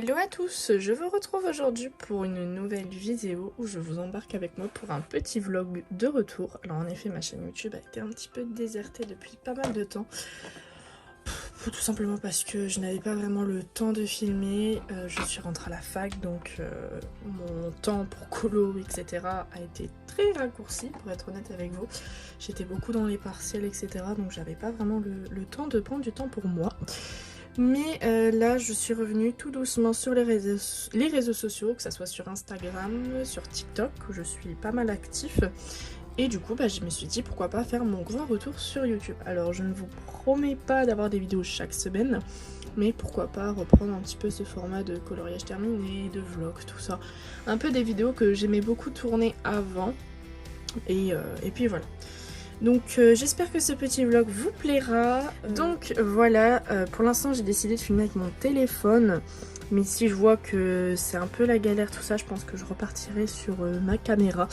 Hello à tous, je vous retrouve aujourd'hui pour une nouvelle vidéo où je vous embarque avec moi pour un petit vlog de retour. Alors en effet ma chaîne YouTube a été un petit peu désertée depuis pas mal de temps. Tout simplement parce que je n'avais pas vraiment le temps de filmer, je suis rentrée à la fac donc mon temps pour colo etc a été très raccourci pour être honnête avec vous. J'étais beaucoup dans les partiels etc donc j'avais pas vraiment le temps de prendre du temps pour moi. Mais là je suis revenue tout doucement sur les réseaux sociaux, que ce soit sur Instagram, sur TikTok où je suis pas mal actif. Et du coup je me suis dit pourquoi pas faire mon grand retour sur YouTube. Alors je ne vous promets pas d'avoir des vidéos chaque semaine, mais pourquoi pas reprendre un petit peu ce format de coloriage terminé, de vlog, tout ça. Un peu des vidéos que j'aimais beaucoup tourner avant. Et puis voilà. Donc j'espère que ce petit vlog vous plaira. Donc voilà, pour l'instant j'ai décidé de filmer avec mon téléphone. Mais si je vois que c'est un peu la galère tout ça, je pense que je repartirai sur ma caméra.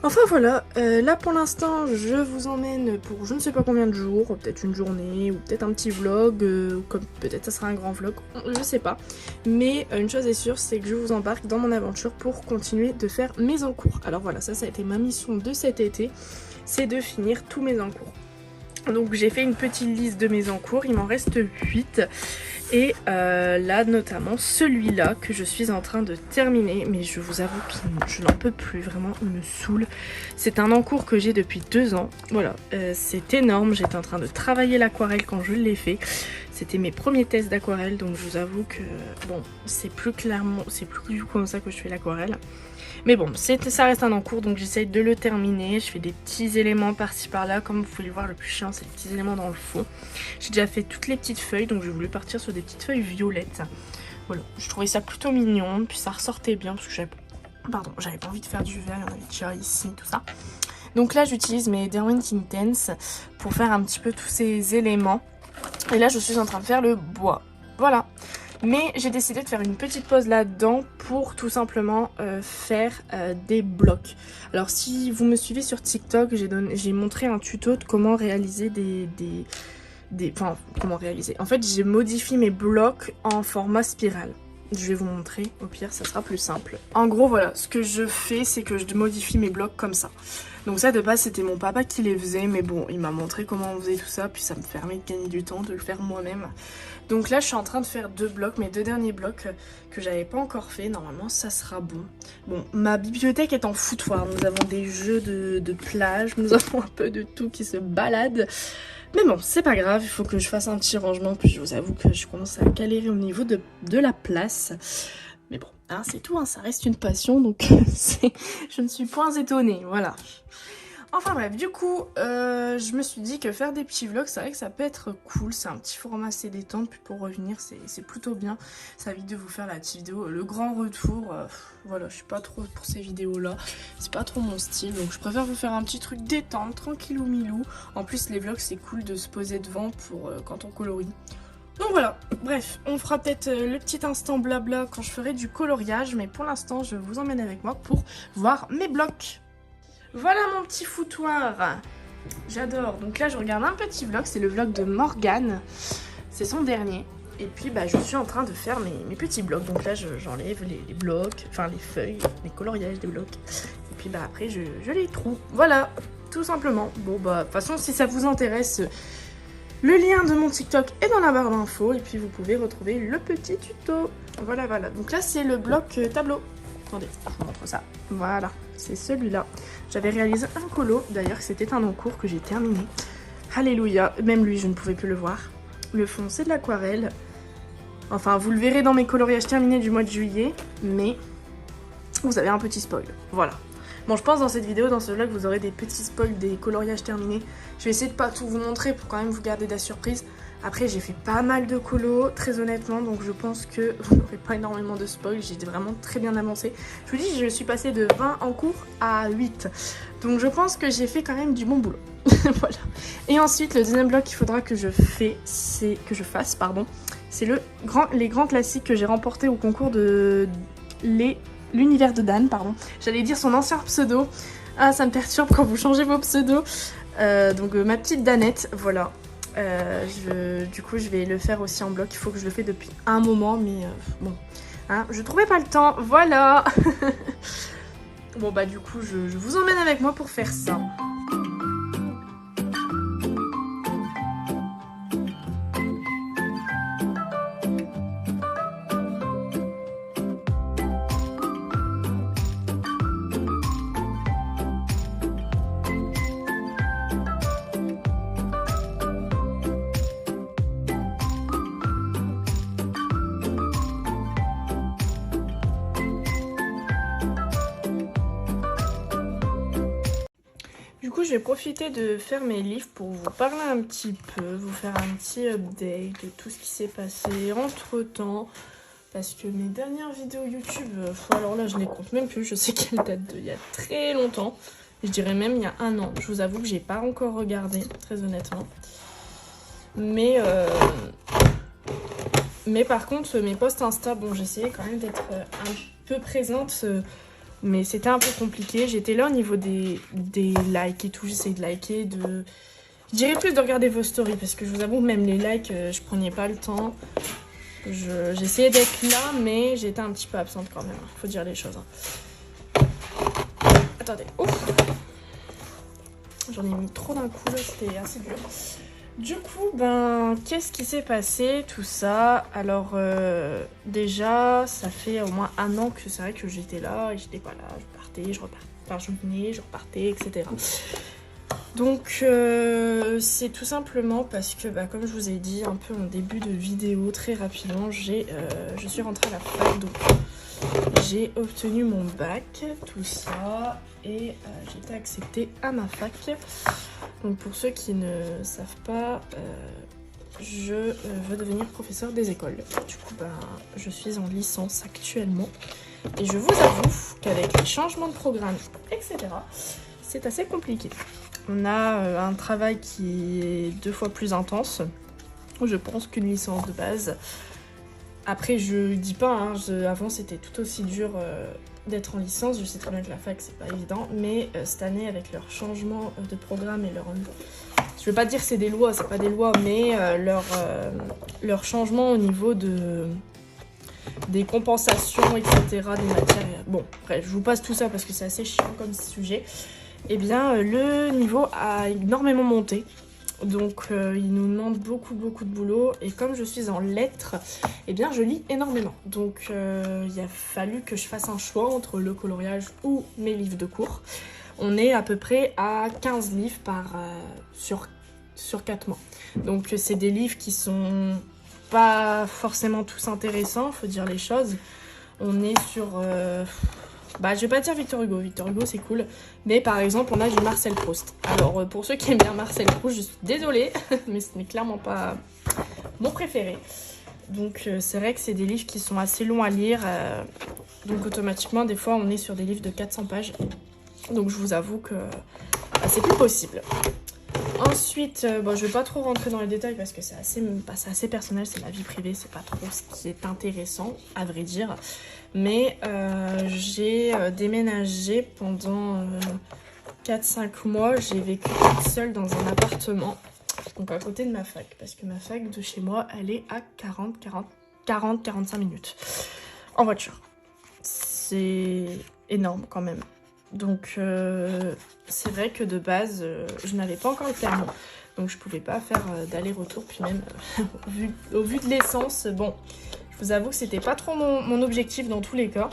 Enfin voilà, là pour l'instant je vous emmène pour je ne sais pas combien de jours, peut-être une journée ou peut-être un petit vlog, comme peut-être ça sera un grand vlog, je sais pas. Mais une chose est sûre, c'est que je vous embarque dans mon aventure pour continuer de faire mes encours. Alors voilà, ça a été ma mission de cet été, c'est de finir tous mes encours. Donc j'ai fait une petite liste de mes encours, il m'en reste 8. Et là notamment celui-là que je suis en train de terminer, mais je vous avoue que je n'en peux plus, vraiment il me saoule. C'est un encours que j'ai depuis 2 ans, voilà, c'est énorme, j'étais en train de travailler l'aquarelle quand je l'ai fait. C'était mes premiers tests d'aquarelle, donc je vous avoue que bon, c'est plus clairement, c'est plus du coup comme ça que je fais l'aquarelle. Mais bon, ça reste un encours, donc j'essaye de le terminer. Je fais des petits éléments par-ci par-là. Comme vous pouvez le voir, le plus chiant, c'est les petits éléments dans le fond. J'ai déjà fait toutes les petites feuilles, donc j'ai voulu partir sur des petites feuilles violettes. Voilà, je trouvais ça plutôt mignon, puis ça ressortait bien, parce que j'avais pas envie de faire du vert, il y en avait déjà ici, tout ça. Donc là, j'utilise mes Derwent Intense pour faire un petit peu tous ces éléments. Et là, je suis en train de faire le bois. Voilà. Mais j'ai décidé de faire une petite pause là-dedans pour tout simplement faire des blocs. Alors si vous me suivez sur TikTok, j'ai montré un tuto de comment réaliser enfin, comment réaliser. En fait, j'ai modifié mes blocs en format spirale. Je vais vous montrer, au pire ça sera plus simple. En gros voilà, ce que je fais c'est que je modifie mes blocs comme ça. Donc ça de base c'était mon papa qui les faisait, mais bon il m'a montré comment on faisait tout ça, puis ça me permet de gagner du temps de le faire moi-même. Donc là je suis en train de faire 2 blocs, mes 2 derniers blocs que j'avais pas encore fait, normalement ça sera bon. Bon, ma bibliothèque est en foutoir, nous avons des jeux de plage, nous avons un peu de tout qui se balade. Mais bon, c'est pas grave, il faut que je fasse un petit rangement, puis je vous avoue que je commence à galérer au niveau de la place. Mais bon, hein, c'est tout, hein, ça reste une passion, donc je ne suis point étonnée, voilà. Enfin bref, du coup, je me suis dit que faire des petits vlogs, c'est vrai que ça peut être cool. C'est un petit format assez détente, puis pour revenir, c'est plutôt bien. Ça évite de vous faire la petite vidéo, le grand retour. Voilà, je suis pas trop pour ces vidéos-là. C'est pas trop mon style, donc je préfère vous faire un petit truc détente, tranquillou milou. En plus, les vlogs, c'est cool de se poser devant pour quand on colorie. Donc voilà, bref, on fera peut-être le petit instant blabla quand je ferai du coloriage, mais pour l'instant, je vous emmène avec moi pour voir mes blocs. Voilà mon petit foutoir, j'adore. Donc là je regarde un petit vlog, c'est le vlog de Morgane, c'est son dernier. Et puis je suis en train de faire mes petits blocs. Donc là j'enlève les blocs, enfin les feuilles, les coloriages des blocs. Et puis après je les trouve, voilà, tout simplement. Bon de toute façon si ça vous intéresse, le lien de mon TikTok est dans la barre d'infos. Et puis vous pouvez retrouver le petit tuto. Voilà, donc là c'est le bloc tableau. Attendez, je vous montre ça. Voilà, c'est celui-là. J'avais réalisé un colo, d'ailleurs c'était un encours que j'ai terminé. Alléluia, même lui je ne pouvais plus le voir. Le fond c'est de l'aquarelle. Enfin vous le verrez dans mes coloriages terminés du mois de juillet, mais vous avez un petit spoil, voilà. Bon je pense dans cette vidéo, dans ce vlog, vous aurez des petits spoils des coloriages terminés. Je vais essayer de pas tout vous montrer pour quand même vous garder de la surprise. Après j'ai fait pas mal de colos, très honnêtement, donc je pense que vous n'aurez pas énormément de spoil, j'ai vraiment très bien avancé. Je vous dis, je suis passée de 20 en cours à 8, donc je pense que j'ai fait quand même du bon boulot. Voilà. Et ensuite, le deuxième bloc qu'il faudra que je fasse, c'est les grands classiques que j'ai remportés au concours de l'univers de Dan, J'allais dire son ancien pseudo. Ah, ça me perturbe quand vous changez vos pseudos. Donc ma petite Danette, voilà. Du coup, je vais le faire aussi en bloc. Il faut que je le fais depuis un moment, mais bon. Hein, je trouvais pas le temps, voilà. Bon bah du coup, je vous emmène avec moi pour faire ça. Du coup, je vais profiter de faire mes livres pour vous parler un petit peu, vous faire un petit update de tout ce qui s'est passé entre temps. Parce que mes dernières vidéos YouTube, alors là, je les compte même plus. Je sais qu'elles datent d'il y a très longtemps. Je dirais même il y a un an. Je vous avoue que j'ai pas encore regardé, très honnêtement. Mais par contre, mes posts Insta, bon, j'essayais quand même d'être un peu présente. Mais c'était un peu compliqué. J'étais là au niveau des likes et tout. J'essayais de liker, je dirais plus de regarder vos stories. Parce que je vous avoue, même les likes, je prenais pas le temps. J'essayais d'être là, mais j'étais un petit peu absente quand même. Faut dire les choses. Attendez. Ouf. J'en ai mis trop d'un coup, là. C'était assez dur. Du coup, ben, qu'est-ce qui s'est passé, tout ça? Alors, déjà, ça fait au moins un an que c'est vrai que j'étais là et j'étais pas là. Je partais, je repartais. Enfin, je venais, je repartais, etc. Donc, c'est tout simplement parce que, bah, comme je vous ai dit un peu en début de vidéo, très rapidement, je suis rentrée à la fac, donc j'ai obtenu mon bac, tout ça, et j'ai été acceptée à ma fac. Donc pour ceux qui ne savent pas, je veux devenir professeur des écoles. Du coup, bah, je suis en licence actuellement. Et je vous avoue qu'avec les changements de programme, etc., c'est assez compliqué. On a un travail qui est 2 fois plus intense, je pense, qu'une licence de base. Après, je dis pas, hein, avant c'était tout aussi dur d'être en licence. Je sais très bien que la fac c'est pas évident, mais cette année avec leur changement de programme et je veux pas dire que c'est des lois, c'est pas des lois, mais leur changement au niveau des compensations, etc., des matières. Bon, bref, je vous passe tout ça parce que c'est assez chiant comme sujet. Eh bien, le niveau a énormément monté. Donc, il nous demande beaucoup de boulot. Et comme je suis en lettres, eh bien, je lis énormément. Donc, il a fallu que je fasse un choix entre le coloriage ou mes livres de cours. On est à peu près à 15 livres sur 4 mois. Donc, c'est des livres qui sont pas forcément tous intéressants, faut dire les choses. On est sur... je vais pas dire Victor Hugo. Victor Hugo, c'est cool. Mais par exemple, on a du Marcel Proust. Alors, pour ceux qui aiment bien Marcel Proust, je suis désolée, mais ce n'est clairement pas mon préféré. Donc, c'est vrai que c'est des livres qui sont assez longs à lire. Donc, automatiquement, des fois, on est sur des livres de 400 pages. Donc, je vous avoue que c'est plus possible. Ensuite, je vais pas trop rentrer dans les détails parce que c'est assez personnel, c'est la vie privée, c'est pas trop ce qui est intéressant, à vrai dire. Mais j'ai déménagé pendant 4-5 mois, j'ai vécu toute seule dans un appartement, donc à côté de ma fac, parce que ma fac de chez moi, elle est à 40-45 minutes en voiture. C'est énorme quand même. Donc c'est vrai que de base je n'avais pas encore le permis, donc je pouvais pas faire d'aller-retour, puis même au vu de l'essence, bon, je vous avoue que c'était pas trop mon objectif dans tous les cas.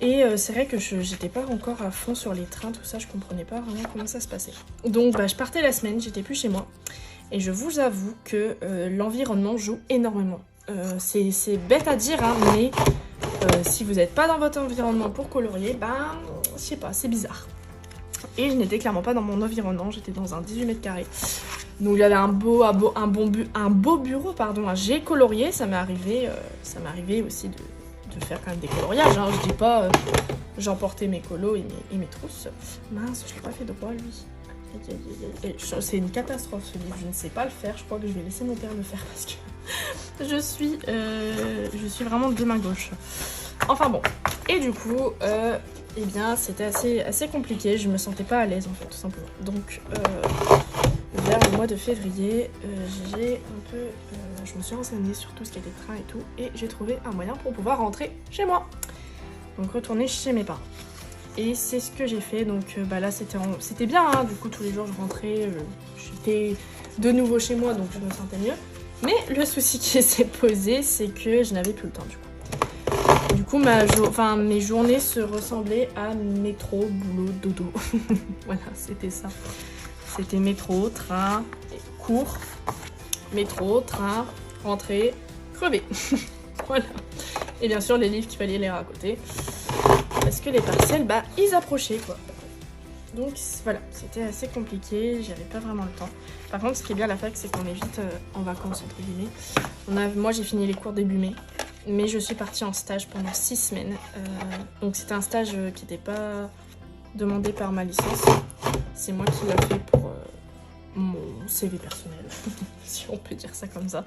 Et c'est vrai que j'étais pas encore à fond sur les trains, tout ça, je comprenais pas vraiment comment ça se passait. Donc je partais la semaine, j'étais plus chez moi, et je vous avoue que l'environnement joue énormément. C'est bête à dire, hein, mais si vous n'êtes pas dans votre environnement pour colorier, je sais pas, c'est bizarre. Et je n'étais clairement pas dans mon environnement, j'étais dans un 18 mètres carrés. Donc il y avait un beau bureau, pardon. J'ai colorié, ça m'est arrivé aussi de faire quand même des coloriages. Hein. Je dis pas, j'emportais mes colos et mes trousses. Mince, je l'ai pas fait de quoi lui. C'est une catastrophe ce livre, je ne sais pas le faire, je crois que je vais laisser mon père le faire parce que je suis vraiment de main gauche. Enfin bon, et du coup, eh bien c'était assez compliqué, je me sentais pas à l'aise en fait tout simplement. Donc vers le mois de février, j'ai un peu... je me suis renseignée sur tout ce qui était train et tout, et j'ai trouvé un moyen pour pouvoir rentrer chez moi. Donc retourner chez mes parents. Et c'est ce que j'ai fait, donc là c'était bien, hein. Du coup tous les jours je rentrais, j'étais de nouveau chez moi, donc je me sentais mieux. Mais le souci qui s'est posé, c'est que je n'avais plus le temps du coup. Du coup mes journées se ressemblaient à métro, boulot, dodo. Voilà, c'était ça. C'était métro, train, cours, métro, train, rentrer, crever. Voilà. Et bien sûr les livres qu'il fallait lire à côté. Parce que les partiels, ils approchaient quoi. Donc voilà, c'était assez compliqué, j'avais pas vraiment le temps. Par contre, ce qui est bien à la fac, c'est qu'on est vite en vacances entre guillemets. Moi j'ai fini les cours début mai, mais je suis partie en stage pendant 6 semaines. Donc c'était un stage qui n'était pas demandé par ma licence. C'est moi qui l'ai fait pour mon CV personnel, si on peut dire ça comme ça.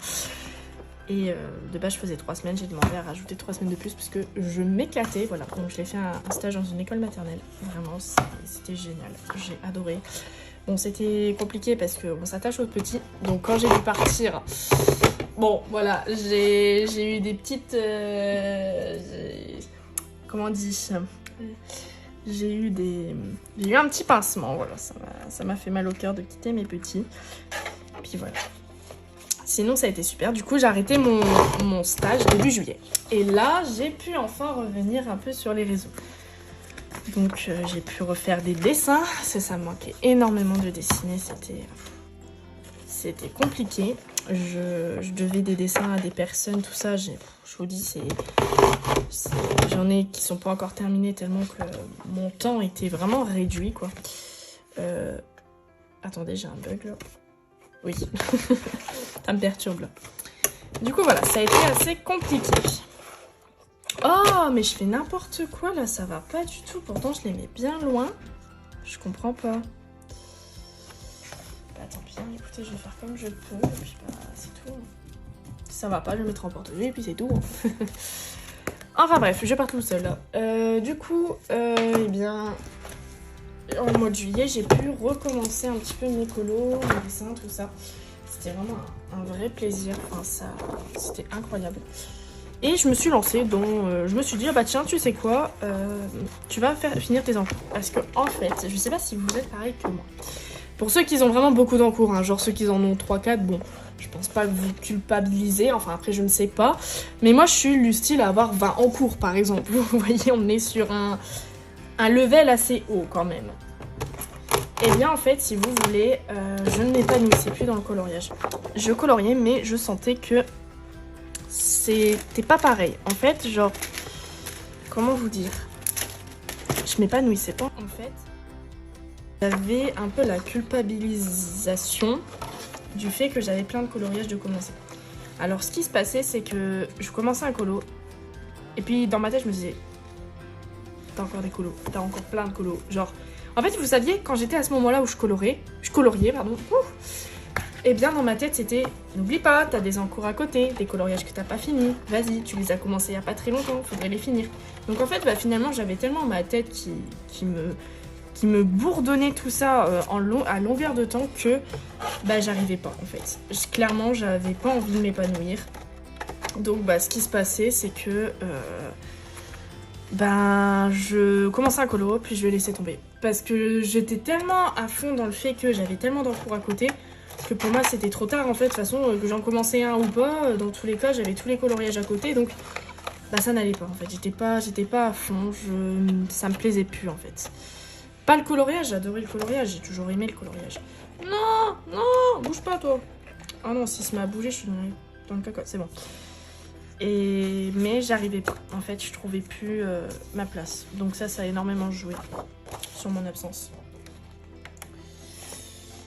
Et de base je faisais 3 semaines, j'ai demandé à rajouter 3 semaines de plus parce que je m'éclatais, voilà. Donc je l'ai fait un stage dans une école maternelle, vraiment c'était génial, j'ai adoré. Bon c'était compliqué parce qu'on s'attache aux petits, donc quand j'ai dû partir, bon voilà, j'ai eu des petites... comment on dit, j'ai eu un petit pincement, voilà, ça m'a fait mal au cœur de quitter mes petits, puis voilà. Sinon ça a été super, du coup j'ai arrêté mon stage début juillet. Et là j'ai pu enfin revenir un peu sur les réseaux. Donc j'ai pu refaire des dessins, ça me manquait énormément de dessiner, c'était compliqué. Je devais des dessins à des personnes, tout ça, je vous dis, j'en ai qui sont pas encore terminés tellement que mon temps était vraiment réduit quoi. Attendez, j'ai un bug là. Oui, ça me perturbe là. Du coup voilà, ça a été assez compliqué. Oh, mais je fais n'importe quoi là, ça va pas du tout. Pourtant je les mets bien loin. Je comprends pas. Tant pis, écoutez, je vais faire comme je peux. Et puis c'est tout. Ça va pas, je vais mettre en porte-vue et puis c'est tout. Enfin bref, je pars tout seul là. Du coup, eh bien... En mois de juillet, j'ai pu recommencer un petit peu mes colos, mes dessins, tout ça. C'était vraiment un vrai plaisir. Enfin, c'était incroyable. Et je me suis lancée je me suis dit, ah bah tiens, tu sais quoi, tu vas finir tes encours. Parce que en fait, je sais pas si vous êtes pareil que moi. Pour ceux qui ont vraiment beaucoup d'encours, hein, genre ceux qui en ont 3-4, bon, je pense pas que vous culpabilisez, enfin après je ne sais pas. Mais moi je suis du style à avoir 20 encours par exemple. Vous voyez, on est sur un level assez haut quand même. Et bien en fait, si vous voulez, je ne m'épanouissais plus dans le coloriage. Je coloriais, mais je sentais que c'était pas pareil. En fait, genre, comment vous dire, je m'épanouissais pas. En fait, j'avais un peu la culpabilisation du fait que j'avais plein de coloriages de commencer. Alors ce qui se passait, c'est que je commençais un colo, et puis dans ma tête je me disais, t'as encore des colos, t'as encore plein de colos. Genre, en fait vous saviez, quand j'étais à ce moment là où je coloriais, pardon, et bien dans ma tête c'était, n'oublie pas, t'as des encours à côté, des coloriages que t'as pas fini, vas-y, tu les as commencés il y a pas très longtemps, faudrait les finir. Donc en fait finalement j'avais tellement ma tête qui me bourdonnait tout ça à longueur de temps que j'arrivais pas en fait. Clairement j'avais pas envie de m'épanouir. Donc ce qui se passait c'est que je commençais un colo puis je le laissais tomber. Parce que j'étais tellement à fond dans le fait que j'avais tellement d'encours à côté que pour moi c'était trop tard en fait. De toute façon que j'en commençais un ou pas, dans tous les cas j'avais tous les coloriages à côté donc ça n'allait pas en fait. J'étais pas à fond, ça me plaisait plus en fait. Pas le coloriage, j'adorais le coloriage, j'ai toujours aimé le coloriage. Non, non, bouge pas toi. Ah non, si ça m'a bougé, je suis dans le caca, c'est bon. Mais j'arrivais pas, en fait, je trouvais plus ma place. Donc ça a énormément joué sur mon absence.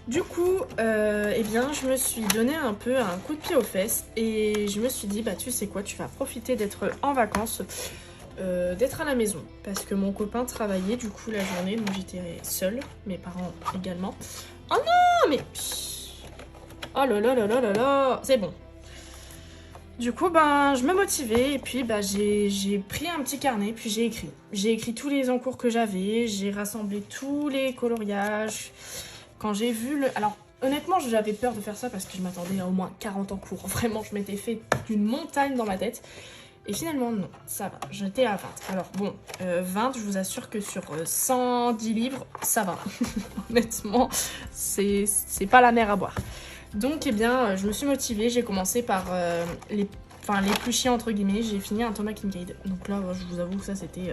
Du coup, je me suis donné un peu un coup de pied aux fesses et je me suis dit, tu sais quoi, tu vas profiter d'être en vacances. D'être à la maison parce que mon copain travaillait du coup la journée, donc j'étais seule, mes parents également. Oh non mais oh là là là là là là, c'est bon. Du coup je me motivais et puis j'ai pris un petit carnet puis j'ai écrit tous les encours que j'avais, j'ai rassemblé tous les coloriages. Quand j'ai vu alors honnêtement, j'avais peur de faire ça parce que je m'attendais à au moins 40 en cours. Vraiment, je m'étais fait une montagne dans ma tête. Et finalement, non, ça va. J'étais à 20. Alors bon, 20, je vous assure que sur 110 livres, ça va. Honnêtement, c'est pas la mer à boire. Donc, eh bien, je me suis motivée. J'ai commencé par les plus chiants, entre guillemets. J'ai fini un Thomas Kincaid. Donc là, je vous avoue que ça, c'était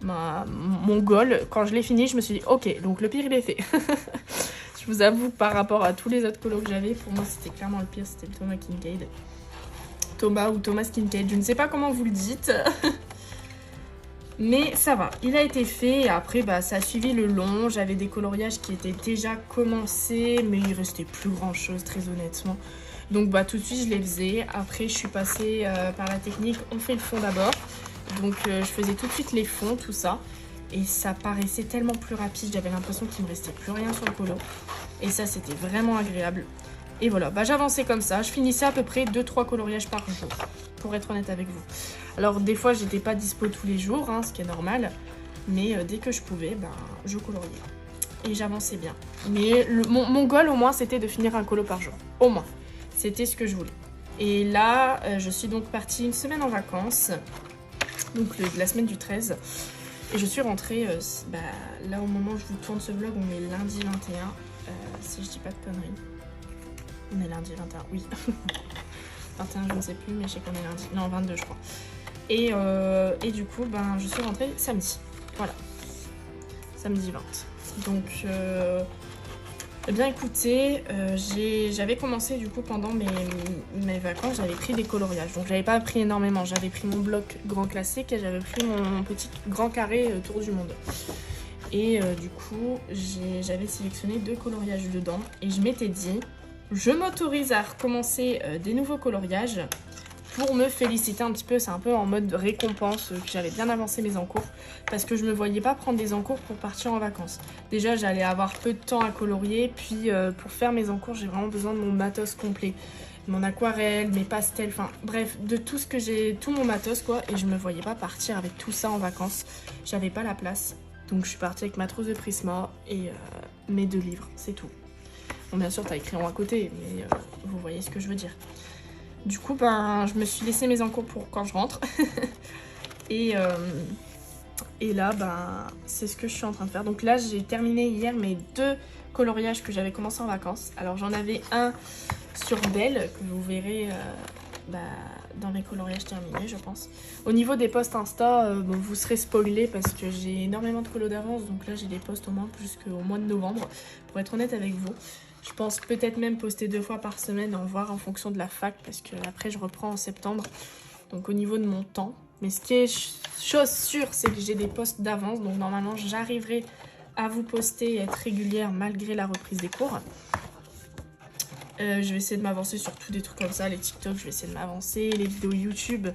mon goal. Quand je l'ai fini, je me suis dit, ok, donc le pire, il est fait. Je vous avoue, par rapport à tous les autres colos que j'avais, pour moi, c'était clairement le pire. C'était le Thomas Kincaid. Thomas ou Thomas Kincaid, je ne sais pas comment vous le dites. Mais ça va, il a été fait et après bah, ça a suivi le long. J'avais des coloriages qui étaient déjà commencés, mais il restait plus grand chose très honnêtement. Donc bah, tout de suite je les faisais. Après je suis passée par la technique, on fait le fond d'abord. Donc je faisais tout de suite les fonds, tout ça. Et ça paraissait tellement plus rapide, j'avais l'impression qu'il ne me restait plus rien sur le colo. Et ça c'était vraiment agréable. Et voilà, bah, j'avançais comme ça, je finissais à peu près 2-3 coloriages par jour, pour être honnête avec vous. Alors des fois j'étais pas dispo tous les jours, hein, ce qui est normal, mais dès que je pouvais, ben, je coloriais. Et j'avançais bien. Mais mon goal au moins c'était de finir un colo par jour, au moins. C'était ce que je voulais. Et là, je suis donc partie une semaine en vacances, donc la semaine du 13. Et je suis rentrée, là au moment où je vous tourne ce vlog, on est lundi 21, si je dis pas de conneries. On est lundi 21, oui. 21, je ne sais plus, mais je sais qu'on est lundi. Non, 22, je crois. Et du coup, ben, je suis rentrée samedi. Voilà. Samedi 20. Donc, eh bien, écoutez, j'avais commencé, du coup, pendant mes vacances, j'avais pris des coloriages. Donc, j'avais pas pris énormément. J'avais pris mon bloc grand classique et j'avais pris mon petit grand carré tour du monde. Et du coup, j'avais sélectionné 2 coloriages dedans. Et je m'étais dit... Je m'autorise à recommencer des nouveaux coloriages pour me féliciter un petit peu. C'est un peu en mode récompense que j'avais bien avancé mes encours parce que je me voyais pas prendre des encours pour partir en vacances. Déjà, j'allais avoir peu de temps à colorier. Puis pour faire mes encours, j'ai vraiment besoin de mon matos complet. Mon aquarelle, mes pastels, enfin bref, de tout ce que j'ai, tout mon matos quoi. Et je me voyais pas partir avec tout ça en vacances. J'avais pas la place. Donc je suis partie avec ma trousse de Prisma et mes 2 livres, c'est tout. Bon, bien sûr, t'as écrit en à côté, mais vous voyez ce que je veux dire. Du coup, ben, je me suis laissé mes encours pour quand je rentre. et là, ben, c'est ce que je suis en train de faire. Donc là, j'ai terminé hier mes 2 coloriages que j'avais commencé en vacances. Alors, j'en avais un sur Belle, que vous verrez dans mes coloriages terminés, je pense. Au niveau des posts Insta, bon, vous serez spoilés parce que j'ai énormément de colos d'avance. Donc là, j'ai des posts au moins jusqu'au mois de novembre, pour être honnête avec vous. Je pense peut-être même poster 2 fois par semaine, en voir en fonction de la fac, parce que après je reprends en septembre. Donc au niveau de mon temps. Mais ce qui est chose sûre, c'est que j'ai des posts d'avance. Donc normalement j'arriverai à vous poster et être régulière malgré la reprise des cours. Je vais essayer de m'avancer sur tous des trucs comme ça. Les TikTok, je vais essayer de m'avancer. Les vidéos YouTube,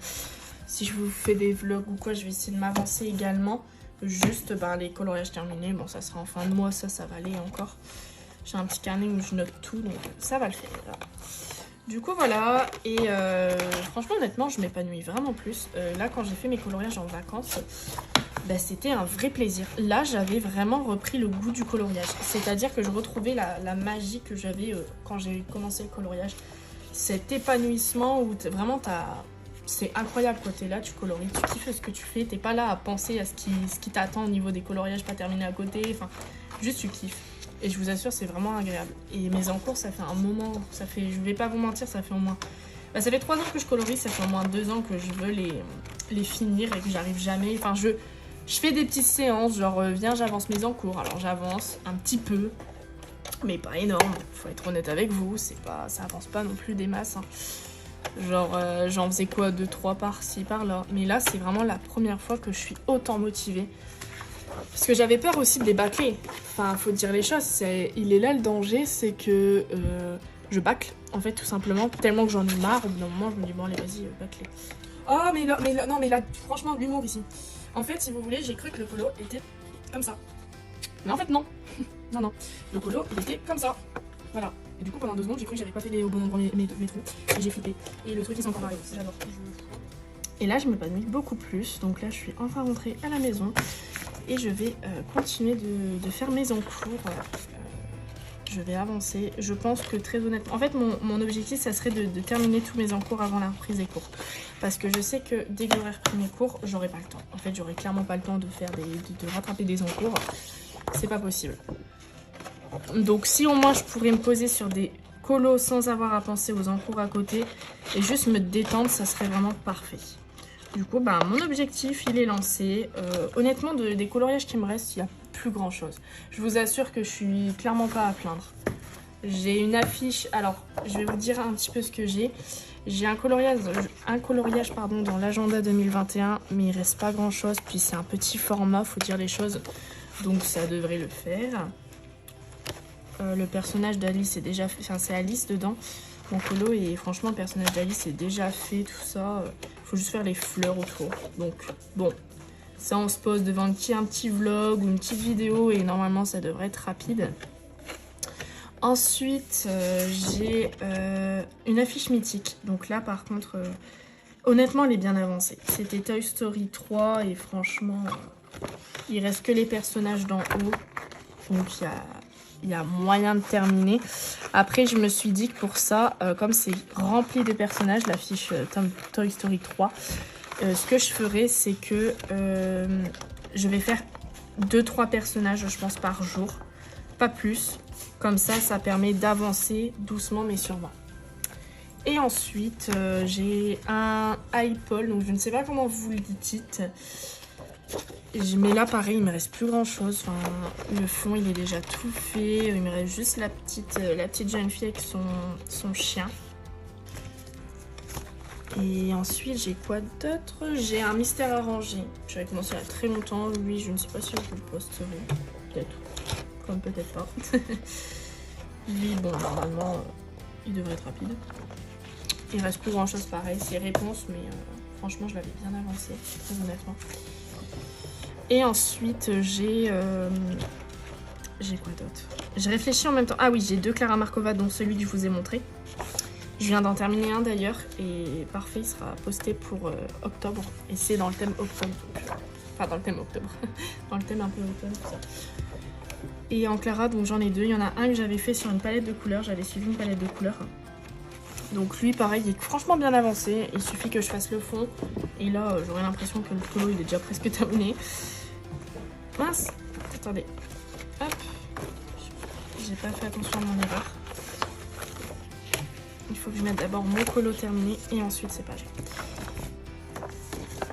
si je vous fais des vlogs ou quoi, je vais essayer de m'avancer également. Juste les coloriages terminés, bon ça sera en fin de mois, ça va aller encore. J'ai un petit carnet où je note tout, donc ça va le faire. Voilà. Du coup, voilà. Et franchement, honnêtement, je m'épanouis vraiment plus. Là, quand j'ai fait mes coloriages en vacances, c'était un vrai plaisir. Là, j'avais vraiment repris le goût du coloriage. C'est-à-dire que je retrouvais la magie que j'avais quand j'ai commencé le coloriage. Cet épanouissement où vraiment, c'est incroyable quoi. T'es là, tu colories, tu kiffes ce que tu fais. T'es pas là à penser à ce qui t'attend au niveau des coloriages pas terminés à côté. Enfin, juste tu kiffes. Et je vous assure, c'est vraiment agréable. Et mes encours, ça fait un moment, je vais pas vous mentir, ça fait au moins... ça fait 3 ans que je colorie, ça fait au moins 2 ans que je veux les finir et que j'arrive jamais. Enfin, je fais des petites séances, genre viens, j'avance mes encours. Alors j'avance un petit peu, mais pas énorme. Faut être honnête avec vous, ça avance pas non plus des masses. Hein. Genre, j'en faisais quoi, 2-3 par-ci, par-là. Mais là, c'est vraiment la première fois que je suis autant motivée. Parce que j'avais peur aussi de les bâcler. Enfin, faut dire les choses. Il est là le danger, c'est que je bâcle, en fait, tout simplement. Tellement que j'en ai marre. Au bout d'un moment, je me dis, bon, allez, vas-y, bâcle-les. Oh, mais là, franchement, l'humour ici. En fait, si vous voulez, j'ai cru que le colo était comme ça. Mais en fait, non. non. Le colo, il était comme ça. Voilà. Et du coup, pendant 2 secondes, j'ai cru que j'avais pas fait au bon endroit mes trous. Et j'ai flippé. Et le truc, il s'est encore arrivé. J'adore. Et là, je m'épanouis beaucoup plus. Donc là, je suis enfin rentrée à la maison. Et je vais continuer de faire mes encours je vais avancer. Je pense que très honnêtement... En fait, mon objectif, ça serait de terminer tous mes encours avant la reprise des cours. Parce que je sais que dès que j'aurai repris mes cours, j'aurai pas le temps. En fait, j'aurai clairement pas le temps de faire de rattraper des encours. C'est pas possible. Donc si au moins je pourrais me poser sur des colos sans avoir à penser aux encours à côté et juste me détendre, ça serait vraiment parfait. Du coup, bah, mon objectif, il est lancé. Honnêtement, des coloriages qui me restent, il n'y a plus grand chose. Je vous assure que je suis clairement pas à plaindre. J'ai une affiche, alors je vais vous dire un petit peu ce que j'ai. J'ai un coloriage pardon, dans l'agenda 2021, mais il reste pas grand chose. Puis c'est un petit format, faut dire les choses. Donc ça devrait le faire. Le personnage d'Alice est déjà fait, enfin c'est Alice dedans, mon colo, et franchement le personnage d'Alice est déjà fait, tout ça. Faut juste faire les fleurs autour. Donc bon, ça on se pose devant un petit vlog ou une petite vidéo et normalement ça devrait être rapide. Ensuite j'ai une affiche mythique. Donc là par contre, honnêtement elle est bien avancée. C'était Toy Story 3 et franchement il reste que les personnages d'en haut. Donc il y a moyen de terminer. Après, je me suis dit que pour ça, comme c'est rempli de personnages, la fiche Toy Story 3, ce que je ferai, c'est que je vais faire 2-3 personnages, je pense, par jour. Pas plus. Comme ça, ça permet d'avancer doucement mais sûrement. Et ensuite, j'ai un iPod, donc je ne sais pas comment vous le dites. Mais là pareil il me reste plus grand chose, enfin, le fond il est déjà tout fait, il me reste juste la petite jeune fille avec son chien. Et ensuite j'ai quoi d'autre? J'ai un mystère arrangé, j'avais commencé il y a très longtemps, lui je ne sais pas si je vous le posterai, peut-être, comme peut-être pas. Lui bon normalement il devrait être rapide. Il reste plus grand chose pareil, c'est réponse mais franchement je l'avais bien avancé, très honnêtement. Et ensuite, j'ai quoi d'autre? J'ai réfléchi en même temps. Ah oui, j'ai 2 Clara Markova, dont celui que je vous ai montré. Je viens d'en terminer un d'ailleurs. Et parfait, il sera posté pour octobre. Et c'est dans le thème octobre. Enfin, dans le thème octobre. Dans le thème un peu automne, tout ça. Et en Clara, donc j'en ai 2. Il y en a un que j'avais fait sur une palette de couleurs. J'avais suivi une palette de couleurs. Donc lui, pareil, il est franchement bien avancé. Il suffit que je fasse le fond. Et là, j'aurais l'impression que le colo, il est déjà presque terminé. Mince, attendez, hop, j'ai pas fait attention à mon erreur. Il faut que je mette d'abord mon colo terminé et ensuite c'est pas gênant.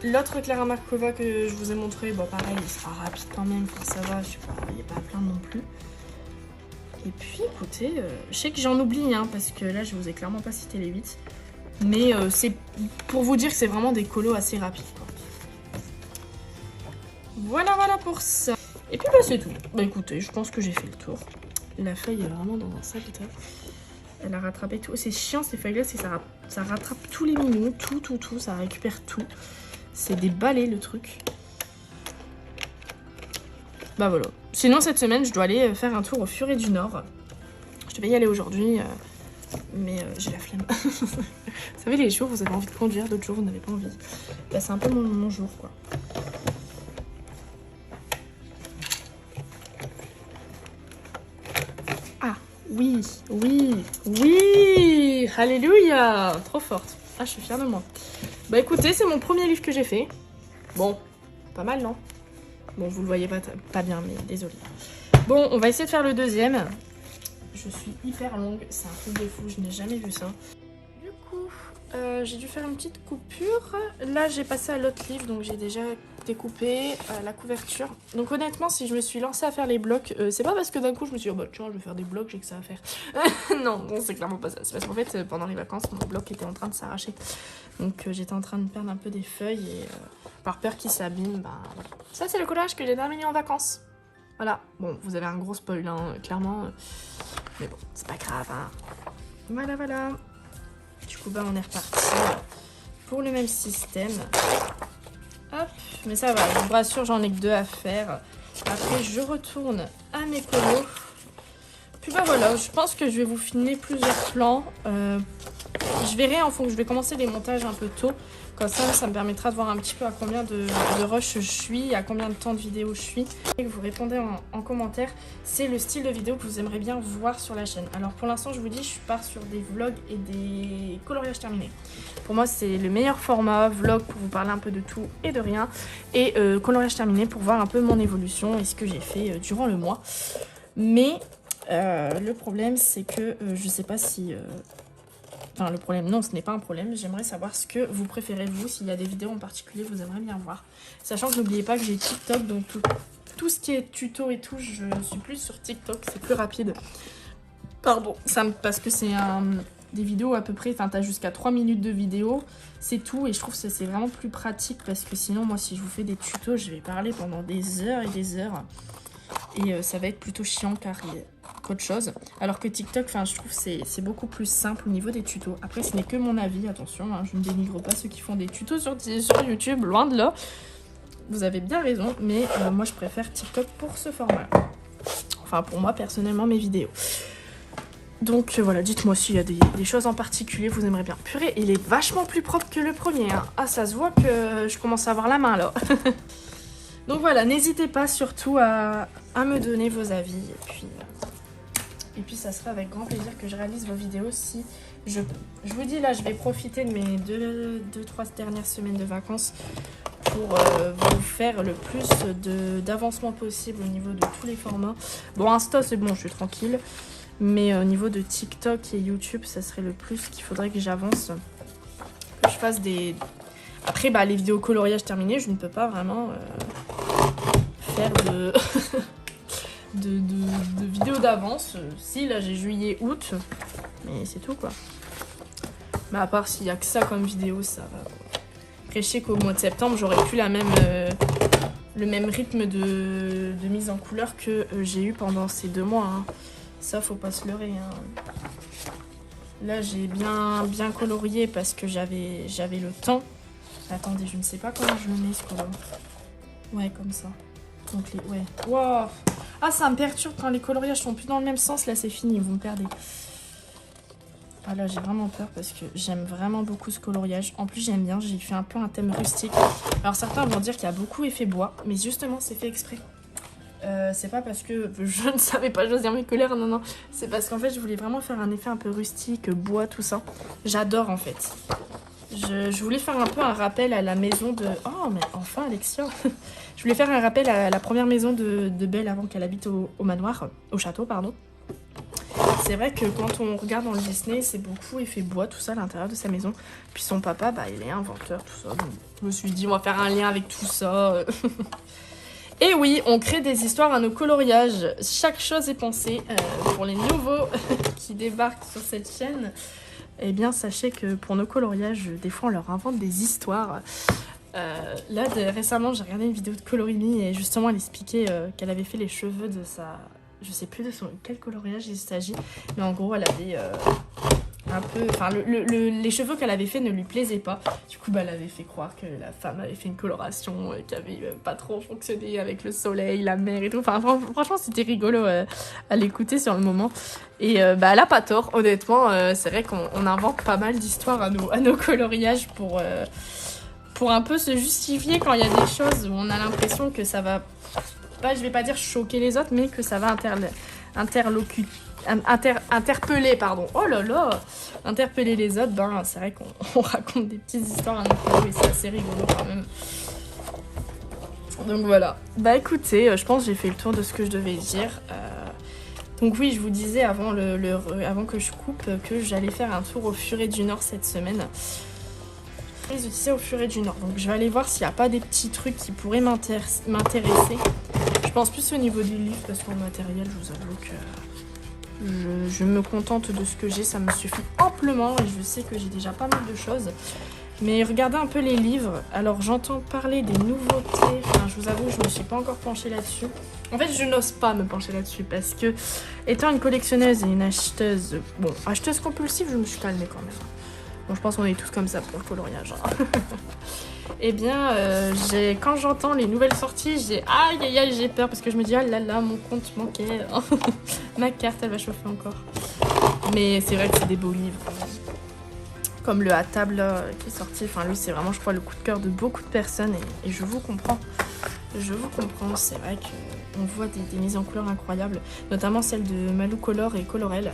L'autre Clara Markova que je vous ai montré, bon pareil, il sera rapide quand même, enfin, ça va, il n'y a pas à plaindre non plus. Et puis écoutez, je sais que j'en oublie, hein, parce que là je vous ai clairement pas cité les 8. Mais c'est pour vous dire que c'est vraiment des colos assez rapides, quoi. Voilà pour ça. Et puis bah c'est tout. Bah écoutez, je pense que j'ai fait le tour. La feuille est vraiment dans un sale état. Elle a rattrapé tout. C'est chiant ces feuilles-là, c'est ça rattrape tous les minous, tout, ça récupère tout. C'est des balais le truc. Bah voilà. Sinon cette semaine, je dois aller faire un tour au Furet du Nord. Je devais y aller aujourd'hui, mais j'ai la flemme. Vous savez, les jours, vous avez envie de conduire, d'autres jours, vous n'avez pas envie. Là, c'est un peu mon jour, quoi. Oui, alléluia, trop forte. Ah, je suis fière de moi. Bah écoutez, c'est mon premier livre que j'ai fait. Bon, pas mal, non? Bon, vous le voyez pas bien, mais désolé. Bon, on va essayer de faire le deuxième. Je suis hyper longue, c'est un truc de fou, je n'ai jamais vu ça. Du coup, j'ai dû faire une petite coupure. Là, j'ai passé à l'autre livre, donc j'ai déjà découpé la couverture. Donc honnêtement, si je me suis lancée à faire les blocs, c'est pas parce que d'un coup je me suis dit, oh bah tiens, je vais faire des blocs, j'ai que ça à faire. Non, c'est clairement pas ça. C'est parce qu'en fait, pendant les vacances, mon bloc était en train de s'arracher. Donc j'étais en train de perdre un peu des feuilles et par peur qu'il s'abîme, bah voilà. Ça, c'est le collage que j'ai terminé en vacances. Voilà. Bon, vous avez un gros spoil, hein, clairement. Mais bon, c'est pas grave, hein. Voilà. Du coup, bah on est reparti pour le même système. Hop, mais ça va, je vous rassure, j'en ai que 2 à faire. Après, je retourne à mes colos. Puis bah voilà, je pense que je vais vous filmer plusieurs plans Je verrai en fonction, je vais commencer les montages un peu tôt. Comme ça me permettra de voir un petit peu à combien de rush je suis, à combien de temps de vidéo je suis. Et que vous répondez en commentaire, c'est le style de vidéo que vous aimeriez bien voir sur la chaîne. Alors pour l'instant, je vous dis, je pars sur des vlogs et des coloriages terminés. Pour moi, c'est le meilleur format, vlog pour vous parler un peu de tout et de rien. Et coloriage terminé pour voir un peu mon évolution et ce que j'ai fait durant le mois. Mais le problème, c'est que je sais pas si... Enfin, le problème, non, ce n'est pas un problème. J'aimerais savoir ce que vous préférez, vous, s'il y a des vidéos en particulier que vous aimeriez bien voir. Sachant que n'oubliez pas que j'ai TikTok, donc tout ce qui est tuto et tout, je suis plus sur TikTok, c'est plus rapide. Pardon, parce que c'est des vidéos à peu près, enfin, t'as jusqu'à 3 minutes de vidéo, c'est tout. Et je trouve que c'est vraiment plus pratique parce que sinon, moi, si je vous fais des tutos, je vais parler pendant des heures et des heures. Et ça va être plutôt chiant qu'autre chose. Alors que TikTok, je trouve que c'est beaucoup plus simple au niveau des tutos. Après, ce n'est que mon avis, attention, hein, je ne dénigre pas ceux qui font des tutos sur YouTube, loin de là. Vous avez bien raison, mais moi je préfère TikTok pour ce format. Enfin, pour moi, personnellement, mes vidéos. Donc voilà, dites-moi s'il y a des choses en particulier que vous aimeriez bien. Purée, il est vachement plus propre que le premier. Hein. Ah, ça se voit que je commence à avoir la main, là. Donc voilà, n'hésitez pas surtout à me donner vos avis. Et puis ça sera avec grand plaisir que je réalise vos vidéos si je peux. Je vous dis là, je vais profiter de mes 2-3 dernières semaines de vacances pour vous faire le plus d'avancement possible au niveau de tous les formats. Bon, Insta c'est bon, je suis tranquille. Mais au niveau de TikTok et YouTube, ça serait le plus qu'il faudrait que j'avance. Que je fasse des... Après, les vidéos coloriage terminées, je ne peux pas vraiment faire de vidéos d'avance. Si, là, j'ai juillet, août. Mais c'est tout, quoi. Mais à part s'il n'y a que ça comme vidéo, ça va. Après, je sais qu'au mois de septembre, j'aurai plus le même rythme de mise en couleur que j'ai eu pendant ces 2 mois. Hein. Ça, faut pas se leurrer. Hein. Là, j'ai bien colorié parce que j'avais le temps. Attendez, je ne sais pas comment je le mets ce color. Ouais, comme ça. Donc ouais. Wow. Ah, ça me perturbe quand les coloriages sont plus dans le même sens. Là, c'est fini, vous me perdez. Ah là, j'ai vraiment peur parce que j'aime vraiment beaucoup ce coloriage. En plus, j'aime bien. J'ai fait un peu un thème rustique. Alors, certains vont dire qu'il y a beaucoup effet bois. Mais justement, c'est fait exprès. C'est pas parce que je ne savais pas choisir mes couleurs. Non, non. C'est parce qu'en fait, je voulais vraiment faire un effet un peu rustique, bois, tout ça. J'adore, en fait. Je voulais faire un peu un rappel à la maison de... Oh, mais enfin, Alexia. Je voulais faire un rappel à la première maison de Belle avant qu'elle habite au manoir, au château, pardon. C'est vrai que quand on regarde dans le Disney, c'est beaucoup effet bois, tout ça, à l'intérieur de sa maison. Puis son papa, il est inventeur, tout ça. Donc, je me suis dit, on va faire un lien avec tout ça. Et oui, on crée des histoires à nos coloriages. Chaque chose est pensée pour les nouveaux qui débarquent sur cette chaîne. Eh bien, sachez que pour nos coloriages, des fois, on leur invente des histoires. Là, récemment, j'ai regardé une vidéo de Colorini et justement, elle expliquait qu'elle avait fait les cheveux de sa... Je sais plus de quel coloriage il s'agit, mais en gros, elle avait un peu... Enfin, les cheveux qu'elle avait fait ne lui plaisaient pas. Du coup, elle avait fait croire que la femme avait fait une coloration qui avait pas trop fonctionné avec le soleil, la mer et tout. Enfin, franchement, c'était rigolo à l'écouter sur le moment. Et elle a pas tort, honnêtement. C'est vrai qu'on invente pas mal d'histoires à nos coloriages pour un peu se justifier quand il y a des choses où on a l'impression que ça va... je vais pas dire choquer les autres, mais que ça va interpeller, pardon. Oh là là, interpeller les autres, c'est vrai qu'on raconte des petites histoires à nos colos et c'est assez rigolo quand même. Donc voilà. Écoutez, je pense que j'ai fait le tour de ce que je devais dire. Donc oui, je vous disais avant que je coupe que j'allais faire un tour au Furet du Nord cette semaine. Les utiliser au Furet du Nord. Donc je vais aller voir s'il n'y a pas des petits trucs qui pourraient m'intéresser. Je pense plus au niveau du livre parce qu'en matériel, je vous avoue que je me contente de ce que j'ai. Ça me suffit amplement et je sais que j'ai déjà pas mal de choses. Mais regardez un peu les livres. Alors j'entends parler des nouveautés. Enfin, je vous avoue, je ne me suis pas encore penchée là-dessus. En fait, je n'ose pas me pencher là-dessus parce que, étant une collectionneuse et une acheteuse, acheteuse compulsive, je me suis calmée quand même. Bon, je pense qu'on est tous comme ça pour le coloriage. Hein. Eh bien, quand j'entends les nouvelles sorties, j'ai peur parce que je me dis, ah là là, mon compte manquait. Ma carte, elle va chauffer encore. Mais c'est vrai que c'est des beaux livres. comme le à table qui est sorti. Enfin lui c'est vraiment je crois le coup de cœur de beaucoup de personnes et je vous comprends. Je vous comprends, c'est vrai qu'on voit des mises en couleur incroyables, notamment celle de Malou Color et Colorel.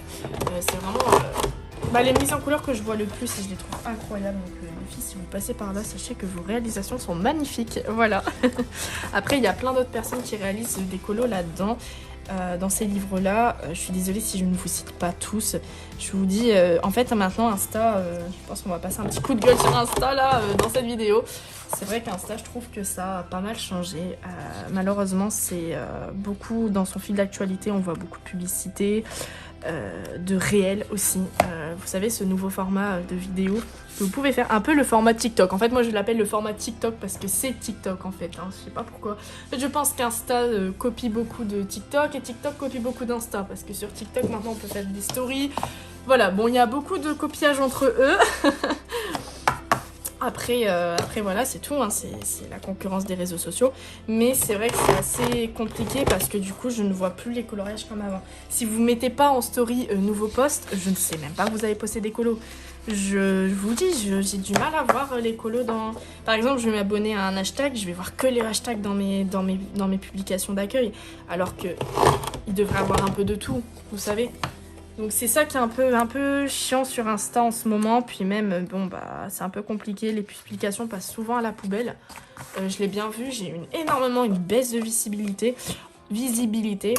C'est vraiment les mises en couleur que je vois le plus et je les trouve incroyables. Donc les filles, si vous passez par là, sachez que vos réalisations sont magnifiques. Voilà. Après, il y a plein d'autres personnes qui réalisent des colos là-dedans. Dans ces livres-là, je suis désolée si je ne vous cite pas tous. Je vous dis, en fait, maintenant, Insta, je pense qu'on va passer un petit coup de gueule sur Insta, là, dans cette vidéo. C'est vrai qu'Insta, je trouve que ça a pas mal changé. Malheureusement, c'est beaucoup, dans son fil d'actualité, on voit beaucoup de publicité, de réel aussi. Vous savez, ce nouveau format de vidéo que vous pouvez faire, un peu le format TikTok. En fait, moi, je l'appelle le format TikTok parce que c'est TikTok, en fait. Je sais pas pourquoi. En fait, je pense qu'Insta copie beaucoup de TikTok et TikTok copie beaucoup d'Insta parce que sur TikTok, maintenant, on peut faire des stories. Voilà, bon, il y a beaucoup de copiage entre eux. Après voilà, c'est tout, hein. C'est la concurrence des réseaux sociaux. Mais c'est vrai que c'est assez compliqué parce que du coup, je ne vois plus les coloriages comme avant. Si vous mettez pas en story nouveau post, je ne sais même pas que vous avez posté des colos. Je vous dis, j'ai du mal à voir les colos dans... Par exemple, je vais m'abonner à un hashtag, je vais voir que les hashtags dans mes publications d'accueil. Alors que il devrait avoir un peu de tout, vous savez. Donc c'est ça qui est un peu chiant sur Insta en ce moment. Puis même, bon c'est un peu compliqué. Les publications passent souvent à la poubelle. Je l'ai bien vu, j'ai énormément une baisse de visibilité.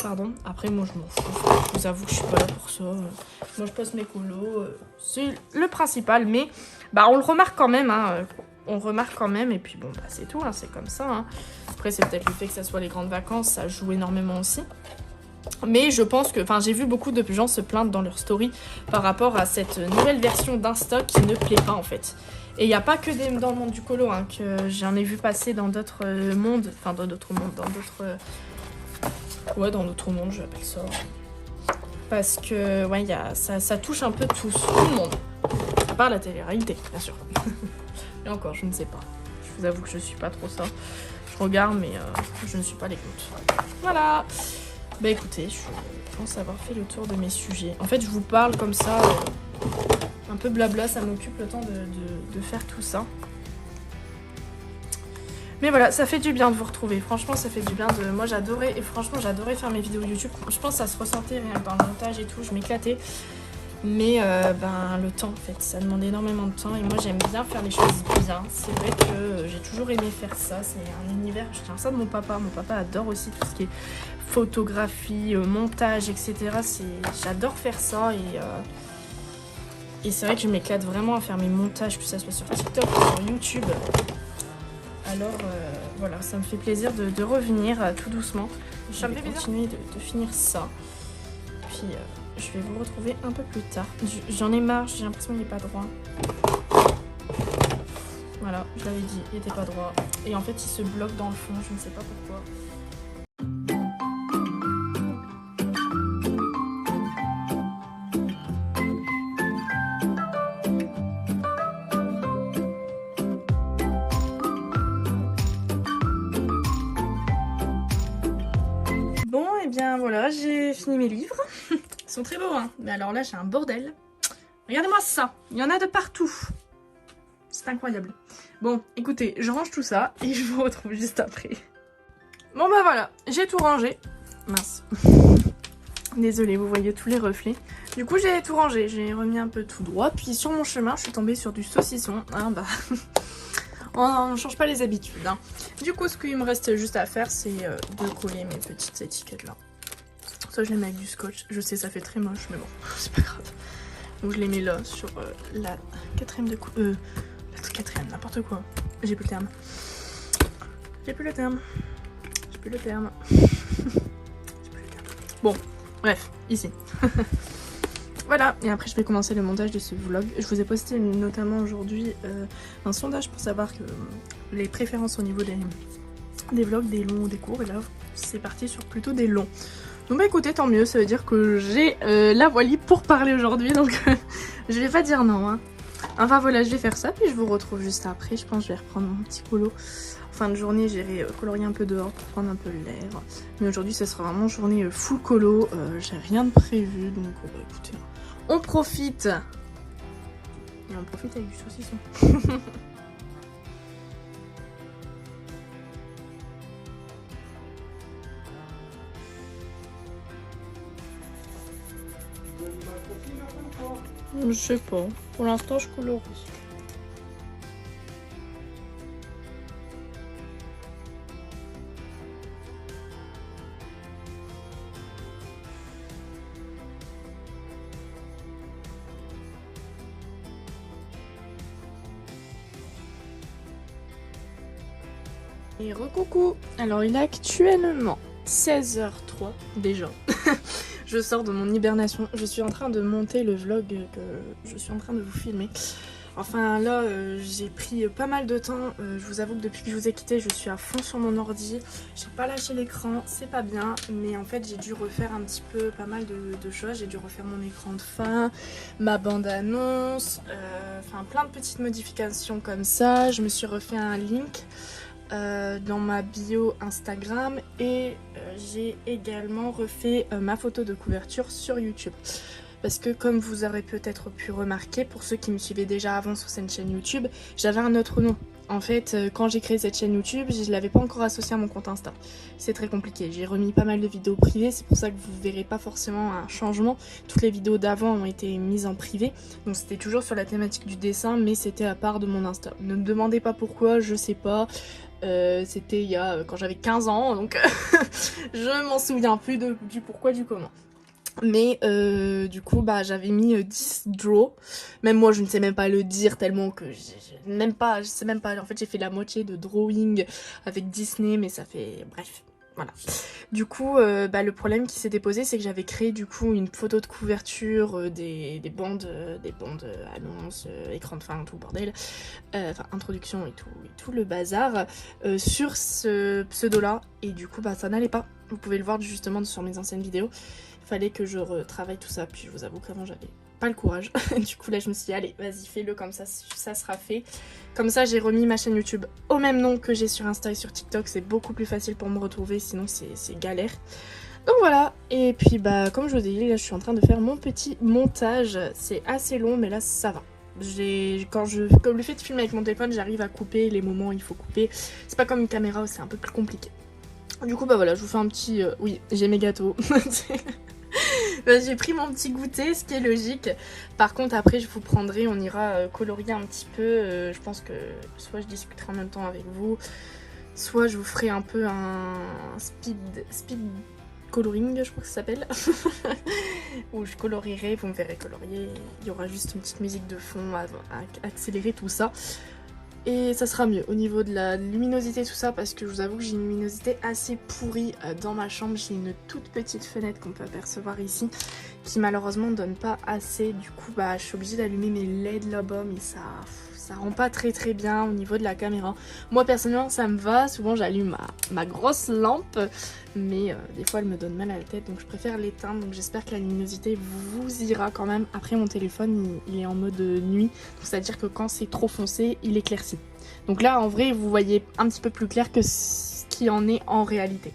Pardon. Après moi je m'en fous. Je vous avoue que je suis pas là pour ça. Moi je poste mes colos. C'est le principal. Mais on le remarque quand même. Hein. On remarque quand même. Et puis bon c'est tout. Hein. C'est comme ça. Hein. Après c'est peut-être le fait que ça soit les grandes vacances. Ça joue énormément aussi. Mais je pense que, j'ai vu beaucoup de gens se plaindre dans leur story par rapport à cette nouvelle version d'Insta qui ne plaît pas en fait. Et il n'y a pas que dans le monde du colo, hein, que j'en ai vu passer dans d'autres mondes, dans d'autres mondes, j'appelle ça. Parce que, ça touche un peu tout le monde. À part la télé-réalité, bien sûr. Et encore, je ne sais pas. Je vous avoue que je suis pas trop ça. Je regarde, mais je ne suis pas l'écoute. Voilà. Écoutez, je pense avoir fait le tour de mes sujets. En fait, je vous parle comme ça, un peu blabla, ça m'occupe le temps de faire tout ça. Mais voilà, ça fait du bien de vous retrouver. Franchement, ça fait du bien de... Moi, j'adorais, et franchement, j'adorais faire mes vidéos YouTube. Je pense que ça se ressentait rien que dans le montage et tout, je m'éclatais. Mais le temps, en fait, ça demande énormément de temps. Et moi, j'aime bien faire les choses bien. C'est vrai que j'ai toujours aimé faire ça. C'est un univers, je tiens ça de mon papa. Mon papa adore aussi tout ce qui est photographie, montage, etc. J'adore faire ça et c'est vrai que je m'éclate vraiment à faire mes montages, que ça soit sur TikTok ou sur YouTube. Alors voilà, ça me fait plaisir de revenir tout doucement. Je vais continuer de finir ça. Puis je vais vous retrouver un peu plus tard. J'en ai marre, j'ai l'impression qu'il n'est pas droit. Voilà, je l'avais dit, il n'était pas droit. Et en fait, il se bloque dans le fond, je ne sais pas pourquoi. Bon, et bien voilà, j'ai fini mes livres. Ils sont très beaux, hein. Mais alors là, j'ai un bordel. Regardez-moi ça, il y en a de partout. C'est incroyable. Bon, écoutez, je range tout ça et je vous retrouve juste après. Bon voilà, j'ai tout rangé. Mince. Désolée, vous voyez tous les reflets. Du coup, j'ai tout rangé, j'ai remis un peu tout droit. Puis sur mon chemin, je suis tombée sur du saucisson. Hein, on ne change pas les habitudes. Hein. Du coup, ce qu'il me reste juste à faire, c'est de coller mes petites étiquettes là. Ça, je les mets avec du scotch. Je sais, ça fait très moche, mais bon, c'est pas grave. Donc, je les mets là sur la quatrième de coupe. La quatrième, n'importe quoi. J'ai plus le terme. J'ai plus le terme. Bon, bref, ici. Voilà, et après je vais commencer le montage de ce vlog. Je vous ai posté notamment aujourd'hui un sondage pour savoir que les préférences au niveau des vlogs, des longs ou des courts. Et là, c'est parti sur plutôt des longs. Donc écoutez, tant mieux, ça veut dire que j'ai la voix libre pour parler aujourd'hui. Donc je vais pas dire non. Hein. Enfin voilà, je vais faire ça, puis je vous retrouve juste après. Je pense que je vais reprendre mon petit colo. Fin de journée, j'irai colorier un peu dehors pour prendre un peu l'air. Mais aujourd'hui, ce sera vraiment journée full colo. J'ai rien de prévu, donc écoutez, on profite. Et on profite avec du saucisson. Je sais pas. Pour l'instant, je colorie. Et recoucou. Alors il est actuellement 16h03 déjà. Je sors de mon hibernation. Je suis en train de monter le vlog que je suis en train de vous filmer. Enfin là j'ai pris pas mal de temps. Je vous avoue que depuis que je vous ai quitté, je suis à fond sur mon ordi. J'ai pas lâché l'écran, c'est pas bien. Mais en fait j'ai dû refaire un petit peu pas mal de choses. J'ai dû refaire mon écran de fin, ma bande annonce, enfin plein de petites modifications comme ça. Je me suis refait un link dans ma bio Instagram et j'ai également refait ma photo de couverture sur YouTube. Parce que comme vous aurez peut-être pu remarquer, pour ceux qui me suivaient déjà avant sur cette chaîne YouTube, j'avais un autre nom. En fait, quand j'ai créé cette chaîne YouTube, je ne l'avais pas encore associé à mon compte Insta. C'est très compliqué. J'ai remis pas mal de vidéos privées, c'est pour ça que vous verrez pas forcément un changement. Toutes les vidéos d'avant ont été mises en privé. Donc c'était toujours sur la thématique du dessin, mais c'était à part de mon Insta. Ne me demandez pas pourquoi, je sais pas. C'était il y a quand j'avais 15 ans, donc je m'en souviens plus du pourquoi du comment. Mais du coup bah j'avais mis 10 draw. Même moi je ne sais même pas le dire tellement que je sais même pas. En fait j'ai fait la moitié de drawing avec Disney, mais ça fait bref. Voilà. Du coup, le problème qui s'était posé, c'est que j'avais créé du coup une photo de couverture des bandes annonces, écran de fin, tout le bordel, enfin introduction et tout le bazar sur ce pseudo-là. Et du coup, bah ça n'allait pas. Vous pouvez le voir justement sur mes anciennes vidéos. Il fallait que je retravaille tout ça. Puis je vous avoue qu'avant j'avais pas le courage. Du coup là je me suis dit allez vas-y fais-le comme ça sera fait. Comme ça j'ai remis ma chaîne YouTube au même nom que j'ai sur Insta et sur TikTok, c'est beaucoup plus facile pour me retrouver, sinon c'est galère. Donc voilà, et puis bah comme je vous ai dit, là je suis en train de faire mon petit montage, c'est assez long mais là ça va. Comme le fait de filmer avec mon téléphone, j'arrive à couper les moments où il faut couper. C'est pas comme une caméra où c'est un peu plus compliqué. Du coup bah voilà, je vous fais un petit... oui, j'ai mes gâteaux. J'ai pris mon petit goûter, ce qui est logique. Par contre après je vous prendrai, on ira colorier un petit peu. Je pense que soit je discuterai en même temps avec vous, soit je vous ferai un peu un speed coloring, je crois que ça s'appelle. Où je colorierai, vous me verrez colorier. Il y aura juste une petite musique de fond à accélérer tout ça. Et ça sera mieux au niveau de la luminosité, tout ça, parce que je vous avoue que j'ai une luminosité assez pourrie dans ma chambre. J'ai une toute petite fenêtre qu'on peut apercevoir ici, qui malheureusement ne donne pas assez. Du coup, bah, je suis obligée d'allumer mes LED là-bas, mais ça rend pas très bien au niveau de la caméra. Moi, personnellement, ça me va. Souvent, j'allume ma grosse lampe, mais des fois, elle me donne mal à la tête, donc je préfère l'éteindre. Donc j'espère que la luminosité vous ira quand même. Après, mon téléphone, il est en mode nuit, c'est-à-dire que quand c'est trop foncé, il éclaircit. Donc là, en vrai, vous voyez un petit peu plus clair que ce qui en est en réalité.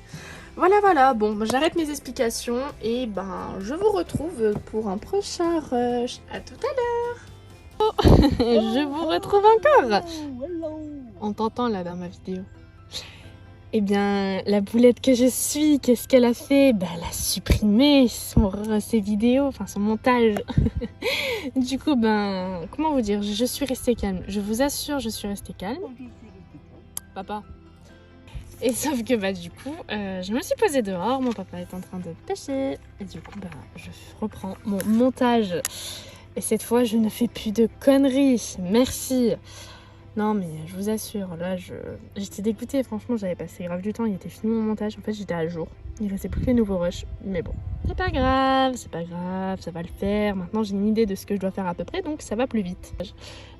Voilà, bon, j'arrête mes explications et ben, je vous retrouve pour un prochain rush. À tout à l'heure. Je vous retrouve encore. On t'entend là dans ma vidéo. Eh bien, la boulette que je suis, qu'est-ce qu'elle a fait? Bah, elle a supprimé ses vidéos, enfin son montage. Du coup, ben, comment vous dire? Je suis restée calme. Je vous assure, je suis restée calme. Papa. Et sauf que, bah, du coup, je me suis posée dehors. Mon papa est en train de pêcher. Et du coup, bah, je reprends mon montage. Et cette fois, je ne fais plus de conneries. Merci. Non mais je vous assure, là j'étais dégoûtée, franchement j'avais passé grave du temps, il était fini mon montage, en fait j'étais à jour. Il restait plus que les nouveaux rushs, mais bon. C'est pas grave, ça va le faire. Maintenant j'ai une idée de ce que je dois faire à peu près, donc ça va plus vite.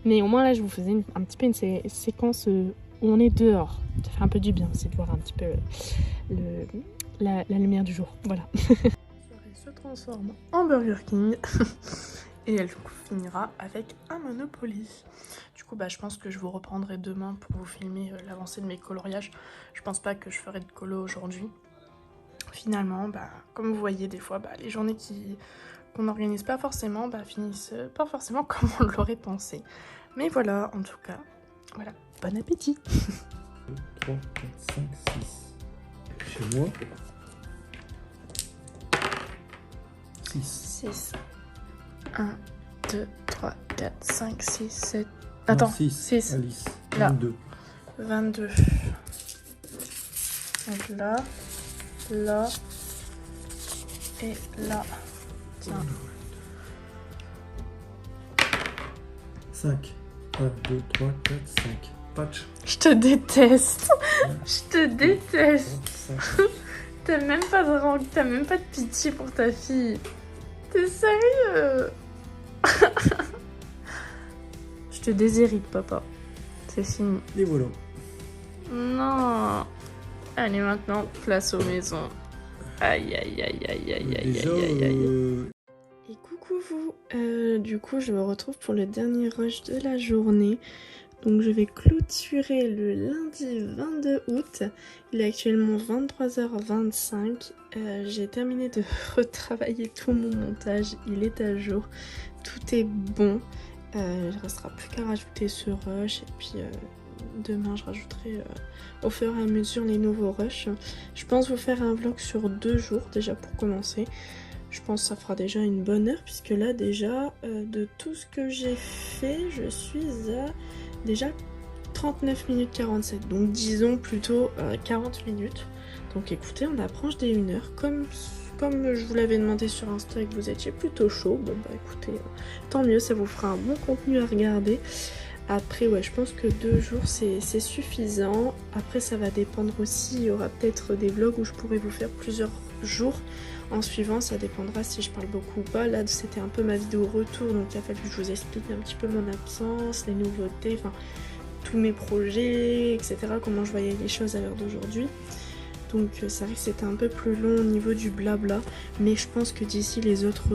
Mais au moins là je vous faisais un petit peu une séquence où on est dehors. Ça fait un peu du bien aussi de voir un petit peu la lumière du jour, voilà. La soirée se transforme en Burger King. Et elle finira avec un Monopoly. Du coup, bah, je pense que je vous reprendrai demain pour vous filmer l'avancée de mes coloriages. Je pense pas que je ferai de colo aujourd'hui. Finalement, bah, comme vous voyez des fois, bah, les journées qui qu'on n'organise pas forcément finissent pas forcément comme on l'aurait pensé. Mais voilà, en tout cas, voilà, bon appétit. 2, 3, 4, 5, 6. Chez moi, 6. 6. 1, 2, 3, 4, 5, 6, 7. Attends, 6. Alice. Là. 22. 22. Donc là, là et là. Tiens. 5. 1, 2, 3, 4, 5. Patch. Je te déteste. Je te 2, déteste. 3, 5. T'as même pas de rang, t'as même pas de pitié pour ta fille. T'es sérieux? Je te déshérite, papa. C'est fini. Et voilà. Non. Allez, maintenant, place aux maisons. Aïe, aïe, aïe, aïe, aïe, aïe, Déjà, aïe, aïe, aïe. Et coucou vous. Du coup, je me retrouve pour le dernier rush de la journée. Donc, je vais clôturer le lundi 22 août. Il est actuellement 23h25. J'ai terminé de retravailler tout mon montage. Il est à jour. Tout est bon. Il ne restera plus qu'à rajouter ce rush. Et puis, demain, je rajouterai au fur et à mesure les nouveaux rushs. Je pense vous faire un vlog sur 2 jours déjà pour commencer. Je pense que ça fera déjà une bonne heure. Puisque là, déjà, de tout ce que j'ai fait, je suis à... déjà 39 minutes 47, donc disons plutôt 40 minutes. Donc écoutez, on approche des 1 heure. Comme je vous l'avais demandé sur Insta et que vous étiez plutôt chaud, bon bah écoutez, tant mieux, ça vous fera un bon contenu à regarder. Après ouais, je pense que 2 jours c'est suffisant. Après ça va dépendre aussi, il y aura peut-être des vlogs où je pourrai vous faire plusieurs jours en suivant, ça dépendra si je parle beaucoup ou pas. Là c'était un peu ma vidéo retour, donc il a fallu que je vous explique un petit peu mon absence, les nouveautés, enfin tous mes projets, etc. Comment je voyais les choses à l'heure d'aujourd'hui. Donc c'est vrai que c'était un peu plus long au niveau du blabla, mais je pense que d'ici les autres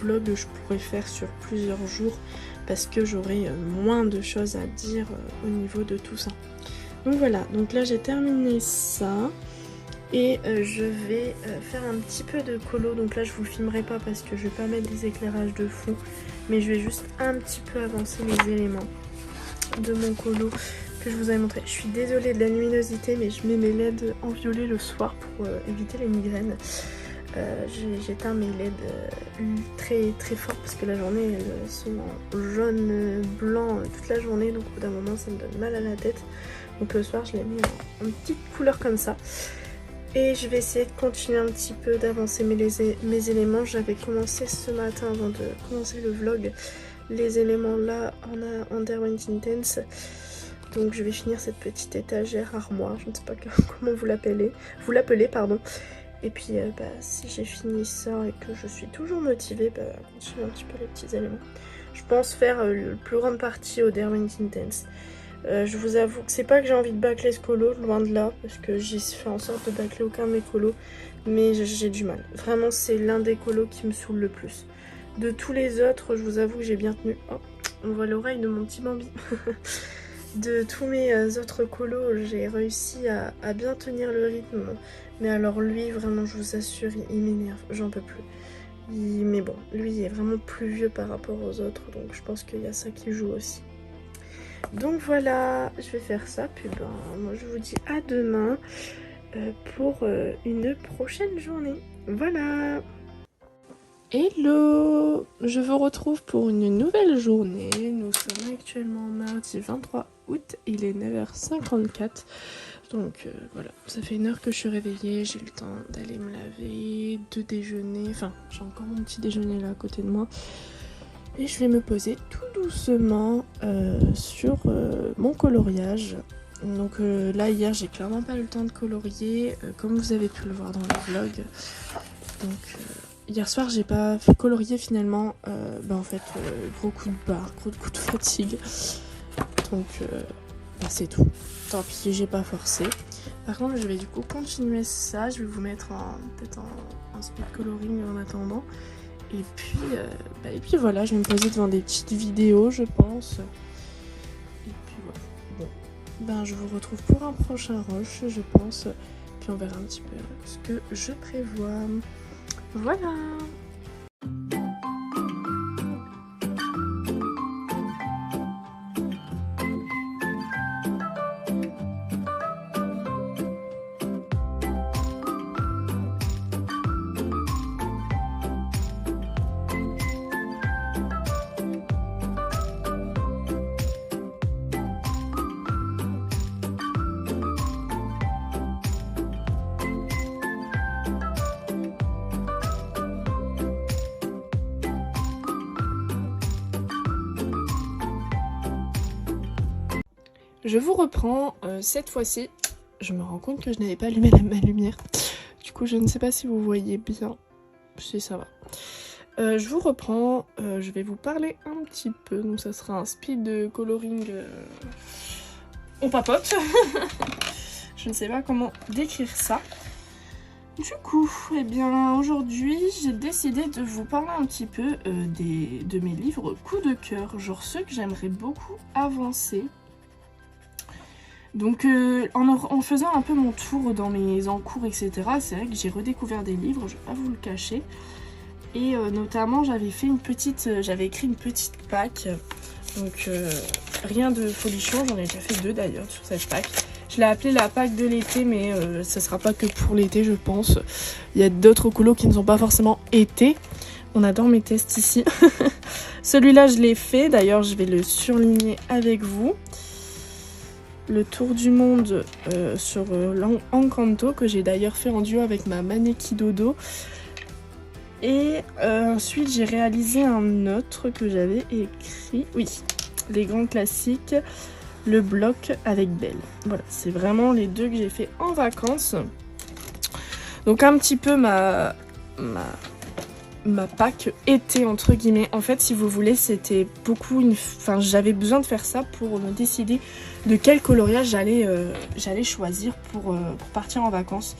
vlogs je pourrais faire sur plusieurs jours parce que j'aurai moins de choses à dire au niveau de tout ça. Donc voilà, donc là j'ai terminé ça. Et je vais faire un petit peu de colo, donc là je vous le filmerai pas parce que je vais pas mettre des éclairages de fond, mais je vais juste un petit peu avancer les éléments de mon colo que je vous avais montré. Je suis désolée de la luminosité, mais je mets mes LED en violet le soir pour éviter les migraines. J'éteins mes LED très très fort parce que la journée elles sont en jaune, blanc toute la journée, donc au bout d'un moment ça me donne mal à la tête. Donc le soir je les mets en petite couleur comme ça. Et je vais essayer de continuer un petit peu d'avancer mes éléments. J'avais commencé ce matin avant de commencer le vlog les éléments là en Underwent Intense. Donc je vais finir cette petite étagère armoire, je ne sais pas comment vous l'appelez, pardon. Et puis si j'ai fini ça et que je suis toujours motivée, continuer un petit peu les petits éléments. Je pense faire la plus grande partie au Derwent Intense. Je vous avoue que c'est pas que j'ai envie de bâcler ce colo, loin de là, parce que j'ai fait en sorte de bâcler aucun de mes colos, mais j'ai du mal. Vraiment, c'est l'un des colos qui me saoule le plus. De tous les autres, je vous avoue que j'ai bien tenu... Oh, on voit l'oreille de mon petit Bambi. De tous mes autres colos, j'ai réussi à bien tenir le rythme. Mais alors lui, vraiment, je vous assure, il m'énerve, j'en peux plus. Mais bon, lui, il est vraiment plus vieux par rapport aux autres, donc je pense qu'il y a ça qui joue aussi. Donc voilà, je vais faire ça, puis moi je vous dis à demain pour une prochaine journée. Voilà. Hello, je vous retrouve pour une nouvelle journée. Nous sommes actuellement mardi 23 août, il est 9h54. Donc voilà, ça fait 1 heure que je suis réveillée, j'ai eu le temps d'aller me laver, de déjeuner, enfin j'ai encore mon petit déjeuner là à côté de moi. Et je vais me poser tout doucement sur mon coloriage. Donc là hier j'ai clairement pas eu le temps de colorier, comme vous avez pu le voir dans le vlog. Donc hier soir j'ai pas colorié finalement, en fait gros coup de barre, gros coup de fatigue. Donc c'est tout. Tant pis, j'ai pas forcé. Par contre je vais du coup continuer ça, je vais vous mettre peut-être en speed coloring en attendant. Et puis voilà, je vais me poser devant des petites vidéos, je pense. Et puis voilà. Bon, je vous retrouve pour un prochain rush, je pense. Puis on verra un petit peu ce que je prévois. Voilà. Je vous reprends cette fois-ci. Je me rends compte que je n'avais pas allumé ma lumière. Du coup, je ne sais pas si vous voyez bien. Si ça va. Je vous reprends. Je vais vous parler un petit peu. Donc ça sera un speed coloring. On papote. Je ne sais pas comment décrire ça. Du coup, eh bien, aujourd'hui, j'ai décidé de vous parler un petit peu de mes livres coup de cœur, genre ceux que j'aimerais beaucoup avancer. Donc, en faisant un peu mon tour dans mes encours, etc., c'est vrai que j'ai redécouvert des livres, je vais pas vous le cacher. Et notamment, j'avais écrit une petite pack. Donc, rien de folichon, j'en ai déjà fait 2 d'ailleurs sur cette pack. Je l'ai appelée la pack de l'été, mais ça sera pas que pour l'été, je pense. Il y a d'autres colos qui ne sont pas forcément été. On adore mes tests ici. Celui-là, je l'ai fait. D'ailleurs, je vais le surligner avec vous. Le tour du monde sur l'Encanto, que j'ai d'ailleurs fait en duo avec ma Maneki Dodo. Et ensuite, j'ai réalisé un autre que j'avais écrit. Oui, les grands classiques. Le bloc avec Belle. Voilà, c'est vraiment les 2 que j'ai fait en vacances. Donc un petit peu ma pack été entre guillemets. En fait, si vous voulez, c'était beaucoup Enfin, j'avais besoin de faire ça pour me décider de quel coloriage j'allais choisir pour partir en vacances.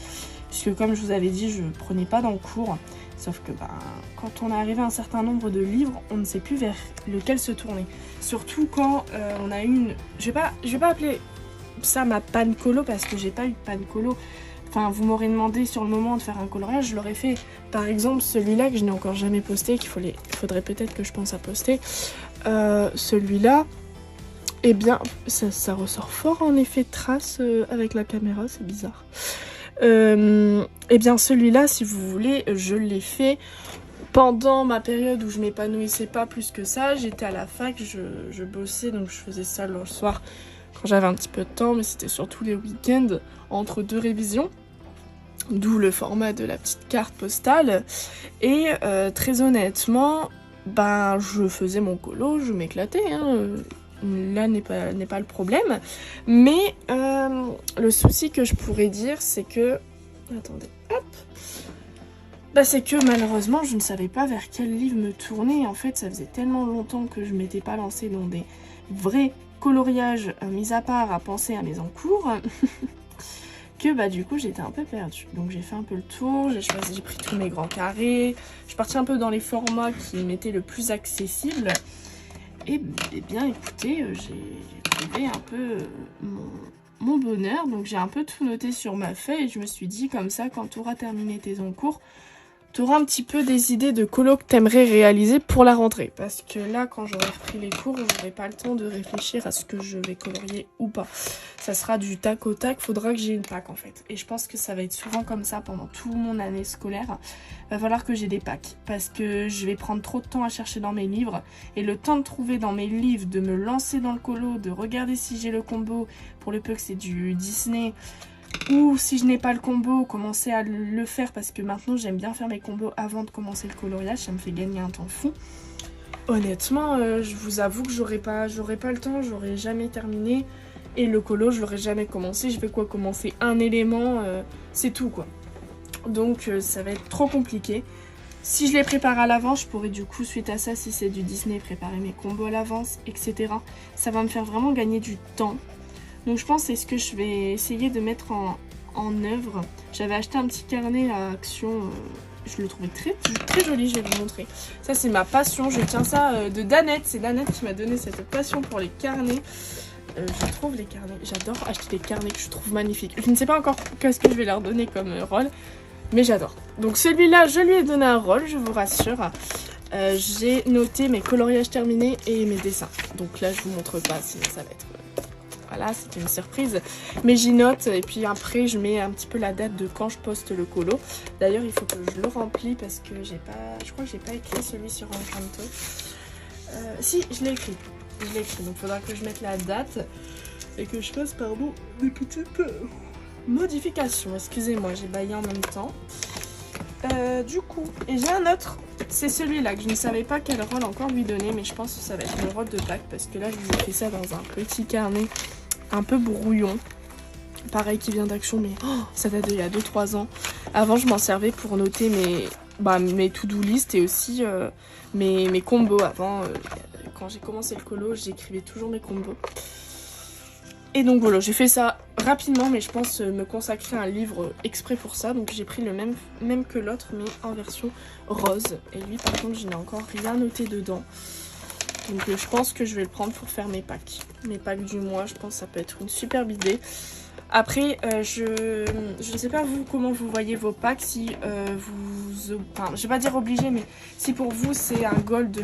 Puisque comme je vous avais dit, je prenais pas dans le cours. Sauf que quand on est arrivé à un certain nombre de livres, on ne sait plus vers lequel se tourner. Surtout quand on a une... Je vais pas appeler ça ma panne colo parce que j'ai pas eu de panne colo. Enfin, vous m'aurez demandé sur le moment de faire un coloriage, je l'aurais fait. Par exemple, celui-là que je n'ai encore jamais posté, il faudrait peut-être que je pense à poster. Celui-là, eh bien, ça ressort fort en effet de trace avec la caméra, c'est bizarre. Eh bien celui-là, si vous voulez, je l'ai fait pendant ma période où je m'épanouissais pas plus que ça. J'étais à la fac, je bossais, donc je faisais ça le soir quand j'avais un petit peu de temps, mais c'était surtout les week-ends entre 2 révisions, d'où le format de la petite carte postale. Et très honnêtement, je faisais mon colo, je m'éclatais, hein. Là n'est pas le problème, mais le souci que je pourrais dire, c'est que... Attendez, hop. C'est que malheureusement, je ne savais pas vers quel livre me tourner. En fait, ça faisait tellement longtemps que je m'étais pas lancée dans des vrais coloriages, mis à part à penser à mes encours, que du coup, j'étais un peu perdue. Donc j'ai fait un peu le tour, j'ai pris tous mes grands carrés, je suis partie un peu dans les formats qui m'étaient le plus accessibles. Et bien écoutez, j'ai trouvé un peu mon bonheur, donc j'ai un peu tout noté sur ma feuille et je me suis dit comme ça, quand tu auras terminé tes encours, tu auras un petit peu des idées de colo que tu aimerais réaliser pour la rentrée. Parce que là, quand j'aurai repris les cours, j'aurai pas le temps de réfléchir à ce que je vais colorier ou pas. Ça sera du tac au tac, faudra que j'ai une pack en fait. Et je pense que ça va être souvent comme ça pendant toute mon année scolaire. Va falloir que j'ai des packs parce que je vais prendre trop de temps à chercher dans mes livres. Et le temps de trouver dans mes livres, de me lancer dans le colo, de regarder si j'ai le combo, pour le peu que c'est du Disney... Ou si je n'ai pas le combo, commencer à le faire parce que maintenant j'aime bien faire mes combos avant de commencer le coloriage, ça me fait gagner un temps fou. Honnêtement, je vous avoue que j'aurais pas le temps, j'aurais jamais terminé. Et le colo, je l'aurais jamais commencé, je vais commencer un élément, c'est tout quoi. Donc ça va être trop compliqué. Si je les prépare à l'avance, je pourrais du coup, suite à ça, si c'est du Disney, préparer mes combos à l'avance, etc. Ça va me faire vraiment gagner du temps. Donc je pense que c'est ce que je vais essayer de mettre en œuvre. J'avais acheté un petit carnet à Action, je le trouvais très, très joli, je vais vous montrer. Ça c'est ma passion, je tiens ça de Danette, c'est Danette qui m'a donné cette passion pour les carnets. Je trouve les carnets, j'adore acheter des carnets que je trouve magnifiques. Je ne sais pas encore qu'est-ce que je vais leur donner comme rôle, mais j'adore. Donc celui-là, je lui ai donné un rôle, je vous rassure. J'ai noté mes coloriages terminés et mes dessins. Donc là je vous montre pas, sinon ça va être... Voilà, c'était une surprise. Mais j'y note et puis après je mets un petit peu la date de quand je poste le colo. D'ailleurs il faut que je le remplis parce que j'ai pas... Je crois que j'ai pas écrit celui sur Encanto. Si, je l'ai écrit. Donc il faudra que je mette la date et que je fasse, pardon, des petites modifications. Excusez-moi, j'ai baillé en même temps. Du coup, et j'ai un autre. C'est celui-là que je ne savais pas quel rôle encore lui donner, mais je pense que ça va être le rôle de Pâques parce que là je vous ai fait ça dans un petit carnet un peu brouillon. Pareil qui vient d'Action, mais ça date d'il y a 2-3 ans. Avant, je m'en servais pour noter mes to-do list et aussi mes combos. Avant, quand j'ai commencé le colo, j'écrivais toujours mes combos. Et donc voilà, j'ai fait ça rapidement, mais je pense me consacrer à un livre exprès pour ça. Donc j'ai pris le même que l'autre, mais en version rose. Et lui, par contre, je n'ai encore rien noté dedans. Donc je pense que je vais le prendre pour faire mes packs. Mes packs du mois, je pense que ça peut être une superbe idée. Après, je ne sais pas vous comment vous voyez vos packs, si enfin, je vais pas dire obligé, mais si pour vous c'est un goal de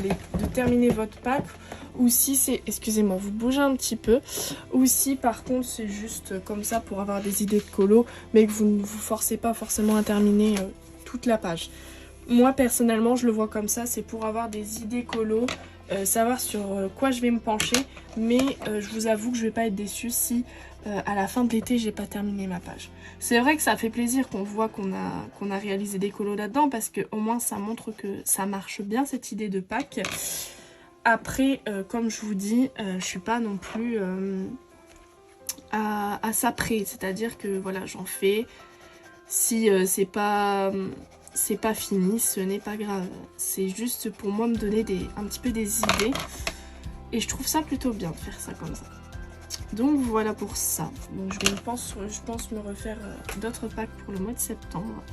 terminer votre pack, ou si c'est, excusez-moi, vous bougez un petit peu, ou si par contre c'est juste comme ça pour avoir des idées de colo, mais que vous ne vous forcez pas forcément à terminer toute la page. Moi personnellement je le vois comme ça, c'est pour avoir des idées colo, savoir sur quoi je vais me pencher, mais je vous avoue que je vais pas être déçue si à la fin de l'été j'ai pas terminé ma page. C'est vrai que ça fait plaisir qu'on voit qu'on a réalisé des colos là-dedans, parce que au moins ça montre que ça marche bien cette idée de pack. Après comme je vous dis, je suis pas non plus à ça près, c'est-à-dire que voilà, j'en fais, si c'est pas fini, ce n'est pas grave. C'est juste pour moi me donner un petit peu des idées. Et je trouve ça plutôt bien de faire ça comme ça. Donc voilà pour ça. Donc je pense me refaire d'autres packs pour le mois de septembre.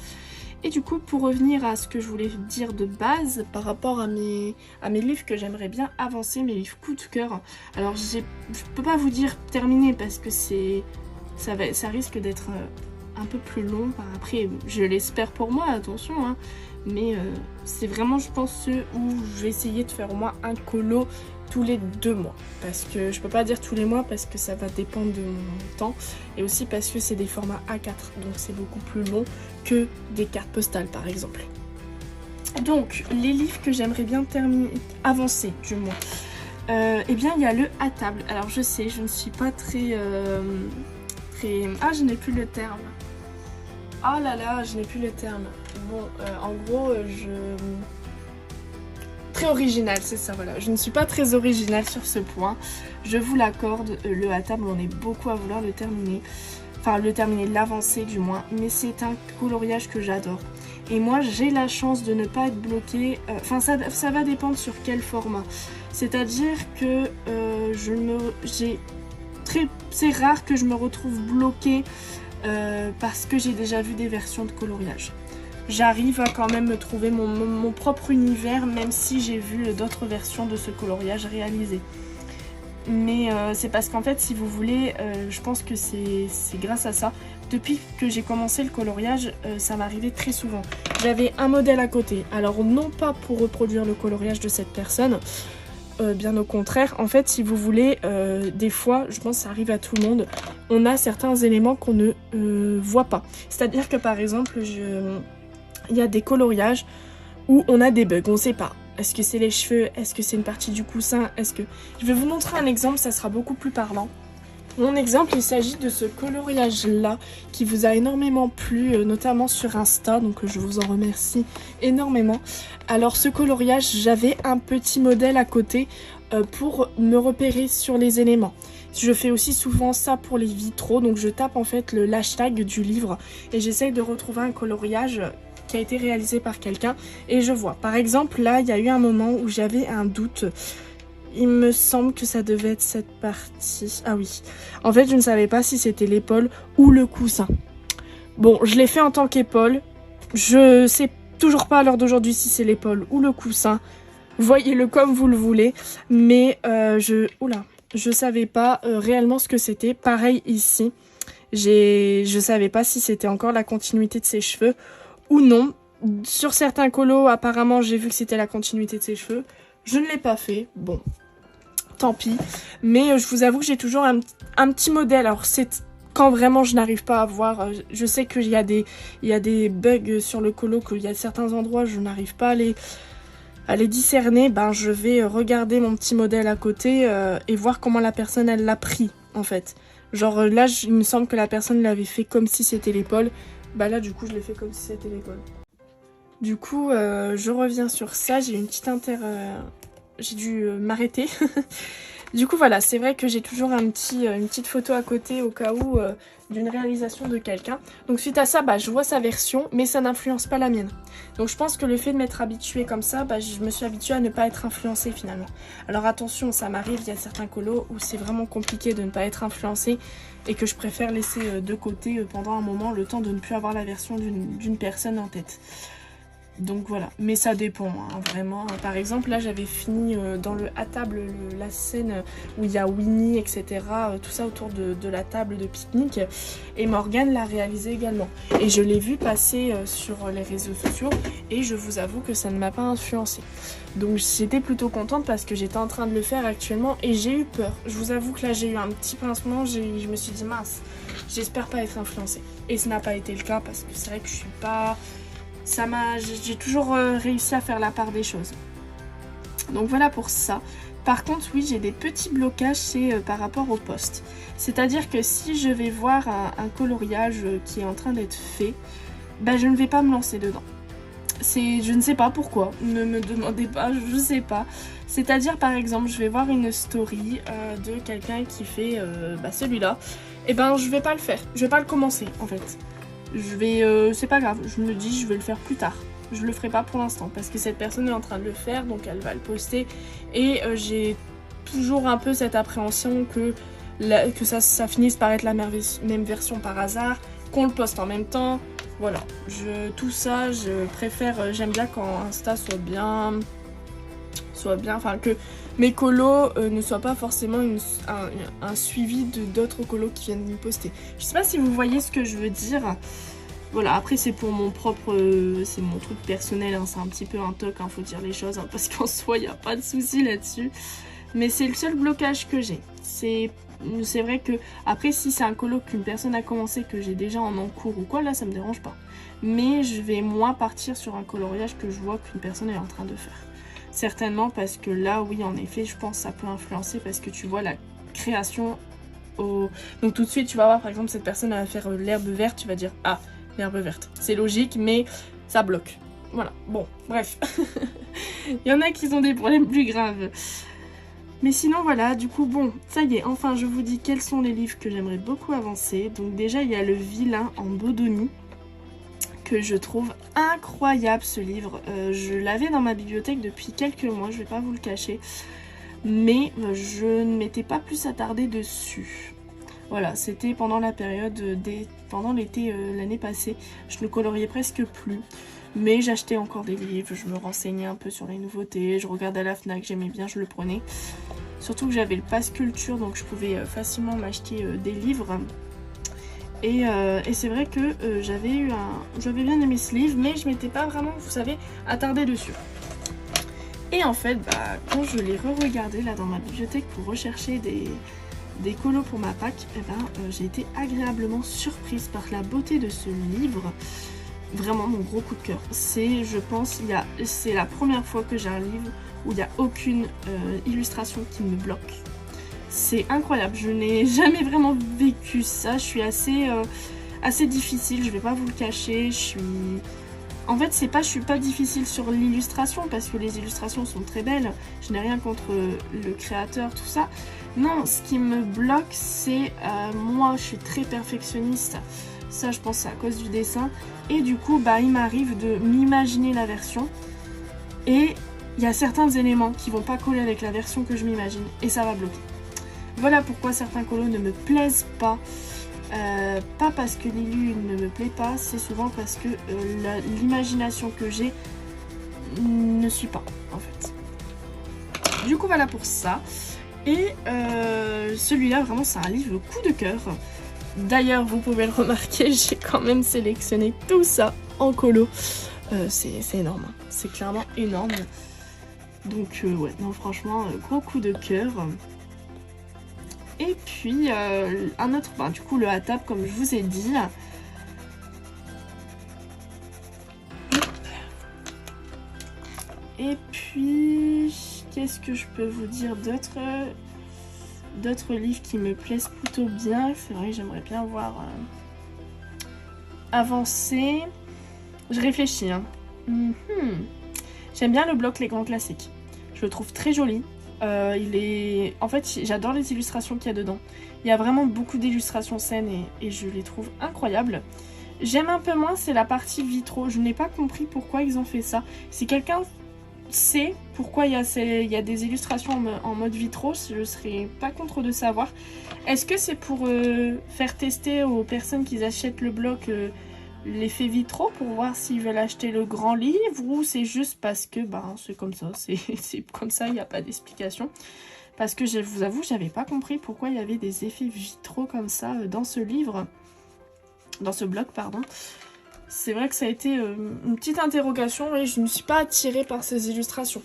Et du coup, pour revenir à ce que je voulais dire de base par rapport à mes livres que j'aimerais bien avancer, mes livres coup de cœur. Alors je peux pas vous dire terminé parce que ça risque d'être un peu plus long. Après, je l'espère pour moi, attention, hein. Mais c'est vraiment, je pense, ceux où je vais essayer de faire au moins un colo tous les 2 mois. Parce que je peux pas dire tous les mois parce que ça va dépendre de mon temps. Et aussi parce que c'est des formats A4. Donc c'est beaucoup plus long que des cartes postales par exemple. Donc les livres que j'aimerais bien avancer du moins. Eh bien il y a le à table. Alors je sais, je ne suis pas très... Ah, je n'ai plus le terme. Ah là là, je n'ai plus le terme. Bon, en gros, très original, c'est ça, voilà. Je ne suis pas très originale sur ce point. Je vous l'accorde, le à table, on est beaucoup à vouloir le terminer. Enfin, l'avancer du moins. Mais c'est un coloriage que j'adore. Et moi, j'ai la chance de ne pas être bloquée. Enfin, ça va dépendre sur quel format. C'est-à-dire que c'est rare que je me retrouve bloquée parce que j'ai déjà vu des versions de coloriage. J'arrive à quand même me trouver mon propre univers, même si j'ai vu d'autres versions de ce coloriage réalisées. Mais c'est parce qu'en fait, si vous voulez, je pense que c'est grâce à ça. Depuis que j'ai commencé le coloriage, ça m'arrivait très souvent. J'avais un modèle à côté. Alors non pas pour reproduire le coloriage de cette personne, bien au contraire. En fait, si vous voulez, des fois, je pense que ça arrive à tout le monde, on a certains éléments qu'on ne voit pas. C'est-à-dire que par exemple, il y a des coloriages où on a des bugs, on ne sait pas. Est-ce que c'est les cheveux? Est-ce que c'est une partie du coussin? Je vais vous montrer un exemple, ça sera beaucoup plus parlant. Mon exemple, il s'agit de ce coloriage-là qui vous a énormément plu, notamment sur Insta, donc je vous en remercie énormément. Alors ce coloriage, j'avais un petit modèle à côté pour me repérer sur les éléments. Je fais aussi souvent ça pour les vitraux, donc je tape en fait le hashtag du livre et j'essaye de retrouver un coloriage qui a été réalisé par quelqu'un et je vois. Par exemple, là, il y a eu un moment où j'avais un doute. Il me semble que ça devait être cette partie. Ah oui. En fait, je ne savais pas si c'était l'épaule ou le coussin. Bon, je l'ai fait en tant qu'épaule. Je sais toujours pas à l'heure d'aujourd'hui si c'est l'épaule ou le coussin. Voyez-le comme vous le voulez. Mais je savais pas réellement ce que c'était. Pareil ici. Je savais pas si c'était encore la continuité de ses cheveux ou non. Sur certains colos, apparemment, j'ai vu que c'était la continuité de ses cheveux. Je ne l'ai pas fait. Bon, tant pis. Mais je vous avoue que j'ai toujours un petit modèle. Alors, c'est quand vraiment je n'arrive pas à voir. Je sais qu'il y a des bugs sur le colo, qu'il y a certains endroits je n'arrive pas à les discerner. Ben, je vais regarder mon petit modèle à côté et voir comment la personne, elle l'a pris, en fait. Genre, là, il me semble que la personne l'avait fait comme si c'était l'épaule. Bah là, du coup, je l'ai fait comme si c'était l'épaule. Du coup, je reviens sur ça. J'ai une petite j'ai dû m'arrêter. Du coup voilà, c'est vrai que j'ai toujours une petite photo à côté au cas où d'une réalisation de quelqu'un. Donc suite à ça, bah, je vois sa version, mais ça n'influence pas la mienne. Donc je pense que le fait de m'être habituée comme ça, bah, je me suis habituée à ne pas être influencée finalement. Alors attention, ça m'arrive, il y a certains colos où c'est vraiment compliqué de ne pas être influencée et que je préfère laisser de côté pendant un moment le temps de ne plus avoir la version d'une personne en tête. Donc voilà, mais ça dépend, hein, vraiment. Par exemple, là j'avais fini dans le à table, la scène où il y a Winnie, etc. Tout ça autour de la table de pique-nique. Et Morgane l'a réalisé également. Et je l'ai vu passer sur les réseaux sociaux et je vous avoue que ça ne m'a pas influencée. Donc j'étais plutôt contente parce que j'étais en train de le faire actuellement et j'ai eu peur. Je vous avoue que là j'ai eu un petit pincement, je me suis dit mince, j'espère pas être influencée. Et ce n'a pas été le cas parce que c'est vrai que je suis pas... j'ai toujours réussi à faire la part des choses. Donc voilà pour ça. Par contre, oui, j'ai des petits blocages, c'est par rapport au poste. C'est-à-dire que si je vais voir un coloriage qui est en train d'être fait, bah, je ne vais pas me lancer dedans. Je ne sais pas pourquoi, ne me demandez pas, je ne sais pas. C'est-à-dire par exemple, je vais voir une story de quelqu'un qui fait celui-là, et ben je vais pas le faire, je vais pas le commencer en fait. C'est pas grave, je me dis je vais le faire plus tard. Je le ferai pas pour l'instant parce que cette personne est en train de le faire, donc elle va le poster. Et j'ai toujours un peu cette appréhension que ça finisse par être la même version par hasard, qu'on le poste en même temps. Voilà, tout ça, je préfère, j'aime bien quand Insta soit bien, enfin que mes colos ne soient pas forcément un suivi d'autres colos qui viennent me poster. Je sais pas si vous voyez ce que je veux dire. Voilà, après c'est pour mon propre, c'est mon truc personnel, hein, c'est un petit peu un toc, hein, faut dire les choses, hein, parce qu'en soi il n'y a pas de souci là-dessus. Mais c'est le seul blocage que j'ai. C'est vrai que, après si c'est un colo qu'une personne a commencé, que j'ai déjà en cours ou quoi, là ça me dérange pas. Mais je vais moins partir sur un coloriage que je vois qu'une personne est en train de faire. Certainement parce que là, oui, en effet, je pense que ça peut influencer parce que tu vois la création Donc tout de suite, tu vas voir, par exemple, cette personne va faire l'herbe verte, tu vas dire « Ah, l'herbe verte ». C'est logique, mais ça bloque. Voilà, bon, bref. Il y en a qui ont des problèmes plus graves. Mais sinon, voilà, du coup, bon, ça y est, enfin, je vous dis quels sont les livres que j'aimerais beaucoup avancer. Donc déjà, il y a Le Vilain en Bodonie, que je trouve incroyable ce livre. Je l'avais dans ma bibliothèque depuis quelques mois, je vais pas vous le cacher. Mais je ne m'étais pas plus attardée dessus. Voilà, c'était pendant la période, pendant l'été l'année passée. Je ne coloriais presque plus. Mais j'achetais encore des livres, je me renseignais un peu sur les nouveautés, je regardais à la FNAC, j'aimais bien, je le prenais. Surtout que j'avais le pass culture, donc je pouvais facilement m'acheter des livres. Et c'est vrai que j'avais bien aimé ce livre, mais je m'étais pas vraiment, vous savez, attardée dessus. Et en fait, quand je l'ai re-regardé là dans ma bibliothèque pour rechercher des colos pour ma Pâques, j'ai été agréablement surprise par la beauté de ce livre. Vraiment mon gros coup de cœur. Je pense, c'est la première fois que j'ai un livre où il n'y a aucune illustration qui me bloque. C'est incroyable, je n'ai jamais vraiment vécu ça, je suis assez difficile, je vais pas vous le cacher, En fait, je suis pas difficile sur l'illustration parce que les illustrations sont très belles, je n'ai rien contre le créateur, tout ça. Non, ce qui me bloque, c'est moi, je suis très perfectionniste. Ça, je pense, c'est à cause du dessin. Et du coup, il m'arrive de m'imaginer la version. Et il y a certains éléments qui vont pas coller avec la version que je m'imagine. Et ça va bloquer. Voilà pourquoi certains colos ne me plaisent pas. Pas parce que l'illu ne me plaît pas, c'est souvent parce que l'imagination que j'ai ne suit pas, en fait. Du coup, voilà pour ça. Et celui-là, vraiment, c'est un livre coup de cœur. D'ailleurs, vous pouvez le remarquer, j'ai quand même sélectionné tout ça en colo. C'est énorme, hein. C'est clairement énorme. Donc, ouais, non, franchement, gros coup de cœur. Et puis, un autre, du coup, le à table, comme je vous ai dit. Et puis, qu'est-ce que je peux vous dire d'autre ? D'autres livres qui me plaisent plutôt bien. C'est vrai que j'aimerais bien voir avancer. Je réfléchis. Hein. J'aime bien le bloc Les Grands Classiques. Je le trouve très joli. En fait, j'adore les illustrations qu'il y a dedans. Il y a vraiment beaucoup d'illustrations saines et je les trouve incroyables. J'aime un peu moins, c'est la partie vitraux. Je n'ai pas compris pourquoi ils ont fait ça. Si quelqu'un sait pourquoi il y a des illustrations en mode vitraux, je serais pas contre de savoir. Est-ce que c'est pour faire tester aux personnes qui achètent le bloc l'effet vitraux pour voir s'ils veulent acheter le grand livre, ou c'est juste parce que c'est comme ça, c'est comme ça, il n'y a pas d'explication. Parce que je vous avoue, j'avais pas compris pourquoi il y avait des effets vitraux comme ça dans ce livre. Dans ce bloc, pardon. C'est vrai que ça a été une petite interrogation et je ne me suis pas attirée par ces illustrations.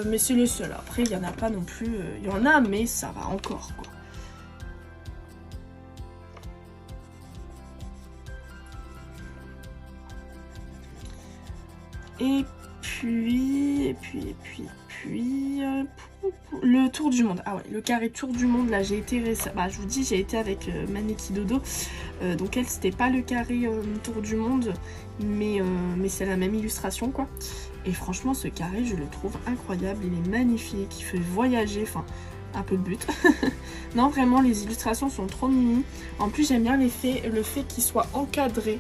Mais c'est le seul. Après, il n'y en a pas non plus. Il y en a, mais ça va encore, quoi. Et puis... le tour du monde. Ah ouais, le carré tour du monde, là, j'ai été récemment... je vous dis, j'ai été avec Maneki Dodo. Donc elle, c'était pas le carré tour du monde, mais c'est la même illustration, quoi. Et franchement, ce carré, je le trouve incroyable. Il est magnifique, il fait voyager, enfin, un peu le but. Non, vraiment, les illustrations sont trop mimi. En plus, j'aime bien le fait qu'il soit encadré.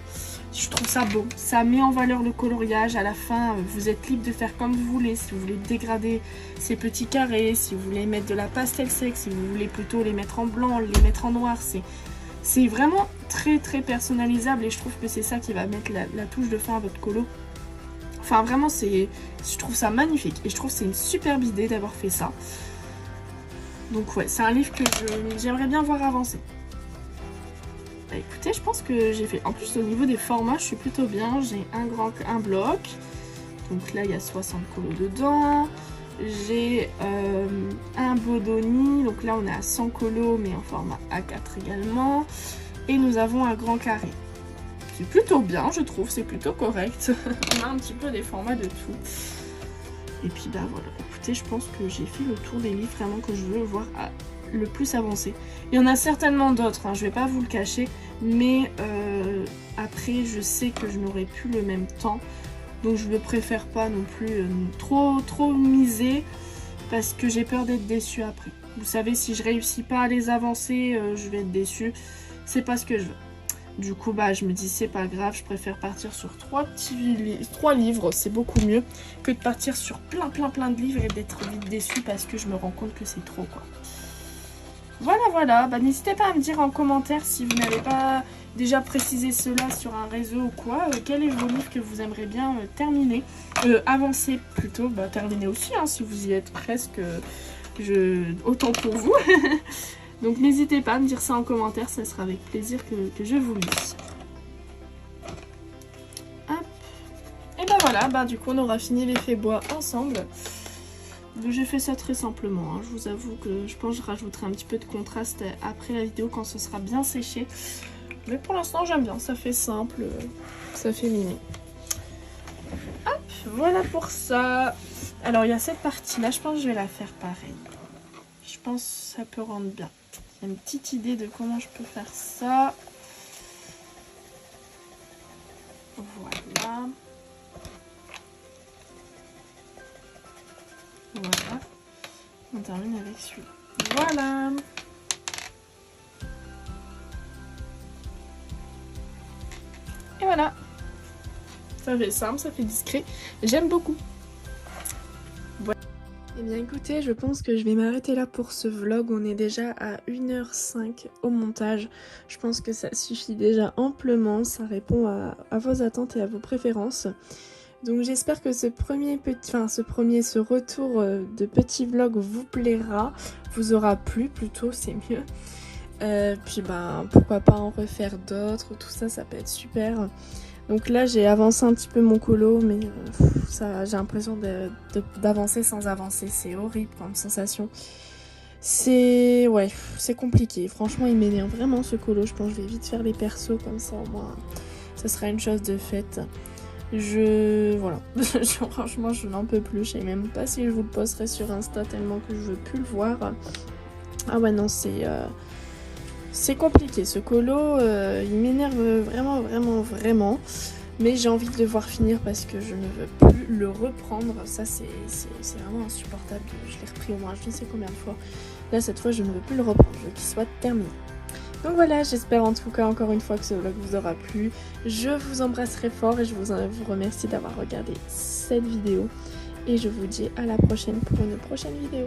Je trouve ça beau. Ça met en valeur le coloriage. À la fin, vous êtes libre de faire comme vous voulez. Si vous voulez dégrader ces petits carrés, si vous voulez mettre de la pastel sec, si vous voulez plutôt les mettre en blanc, les mettre en noir, c'est vraiment très très personnalisable et je trouve que c'est ça qui va mettre la touche de fin à votre colo. Enfin vraiment, je trouve ça magnifique et je trouve que c'est une superbe idée d'avoir fait ça. Donc ouais, c'est un livre que j'aimerais bien voir avancer. Bah écoutez, je pense que j'ai fait... En plus, au niveau des formats, je suis plutôt bien. J'ai un bloc. Donc là, il y a 60 colos dedans. J'ai un Bodoni. Donc là, on est à 100 colos, mais en format A4 également. Et nous avons un grand carré. C'est plutôt bien, je trouve. C'est plutôt correct. On a un petit peu des formats de tout. Et puis, bah voilà. Écoutez, je pense que j'ai fait le tour des livres vraiment que je veux voir le plus avancé. Il y en a certainement d'autres, hein, je vais pas vous le cacher, mais après je sais que je n'aurai plus le même temps, donc je ne préfère pas non plus trop miser, parce que j'ai peur d'être déçue après. Vous savez, si je réussis pas à les avancer, je vais être déçue, c'est pas ce que je veux. Du coup, bah, je me dis, c'est pas grave, je préfère partir sur 3 livres, c'est beaucoup mieux que de partir sur plein de livres et d'être vite déçue parce que je me rends compte que c'est trop, quoi. Voilà, bah, n'hésitez pas à me dire en commentaire si vous n'avez pas déjà précisé cela sur un réseau ou quoi. Quel est vos livres que vous aimeriez bien terminer, avancer plutôt, bah, terminer aussi, hein, si vous y êtes presque, autant pour vous. Donc n'hésitez pas à me dire ça en commentaire, ça sera avec plaisir que je vous lis. Hop. Et ben voilà, bah du coup on aura fini l'effet bois ensemble. J'ai fait ça très simplement, hein. Je vous avoue que je pense que je rajouterai un petit peu de contraste après la vidéo quand ce sera bien séché. Mais pour l'instant j'aime bien, ça fait simple, ça fait mimi. Hop, voilà pour ça. Alors il y a cette partie là, je pense que je vais la faire pareil. Je pense que ça peut rendre bien. Il y a une petite idée de comment je peux faire ça. Voilà. Voilà. On termine avec celui-là. Voilà. Et voilà. Ça fait simple, ça fait discret. J'aime beaucoup. Voilà. Eh bien écoutez, je pense que je vais m'arrêter là pour ce vlog. On est déjà à 1h05 au montage. Je pense que ça suffit déjà amplement. Ça répond à vos attentes et à vos préférences. Donc j'espère que ce retour de petit vlog vous plaira, vous aura plu plutôt, c'est mieux. Puis ben pourquoi pas en refaire d'autres, tout ça, ça peut être super. Donc là j'ai avancé un petit peu mon colo, mais j'ai l'impression d'avancer sans avancer, c'est horrible comme sensation. C'est compliqué, franchement il m'énerve vraiment ce colo, je pense que je vais vite faire les persos comme ça au moins, ça sera une chose de faite. Voilà, franchement je n'en peux plus, je sais même pas si je vous le posterai sur Insta tellement que je veux plus le voir. Ah ouais non, c'est compliqué ce colo, il m'énerve vraiment. Mais j'ai envie de le voir finir parce que je ne veux plus le reprendre. Ça c'est vraiment insupportable. Je l'ai repris au moins je ne sais combien de fois. Là cette fois je ne veux plus le reprendre, je veux qu'il soit terminé. Donc voilà, j'espère en tout cas encore une fois que ce vlog vous aura plu. Je vous embrasserai fort et je vous remercie d'avoir regardé cette vidéo. Et je vous dis à la prochaine pour une prochaine vidéo.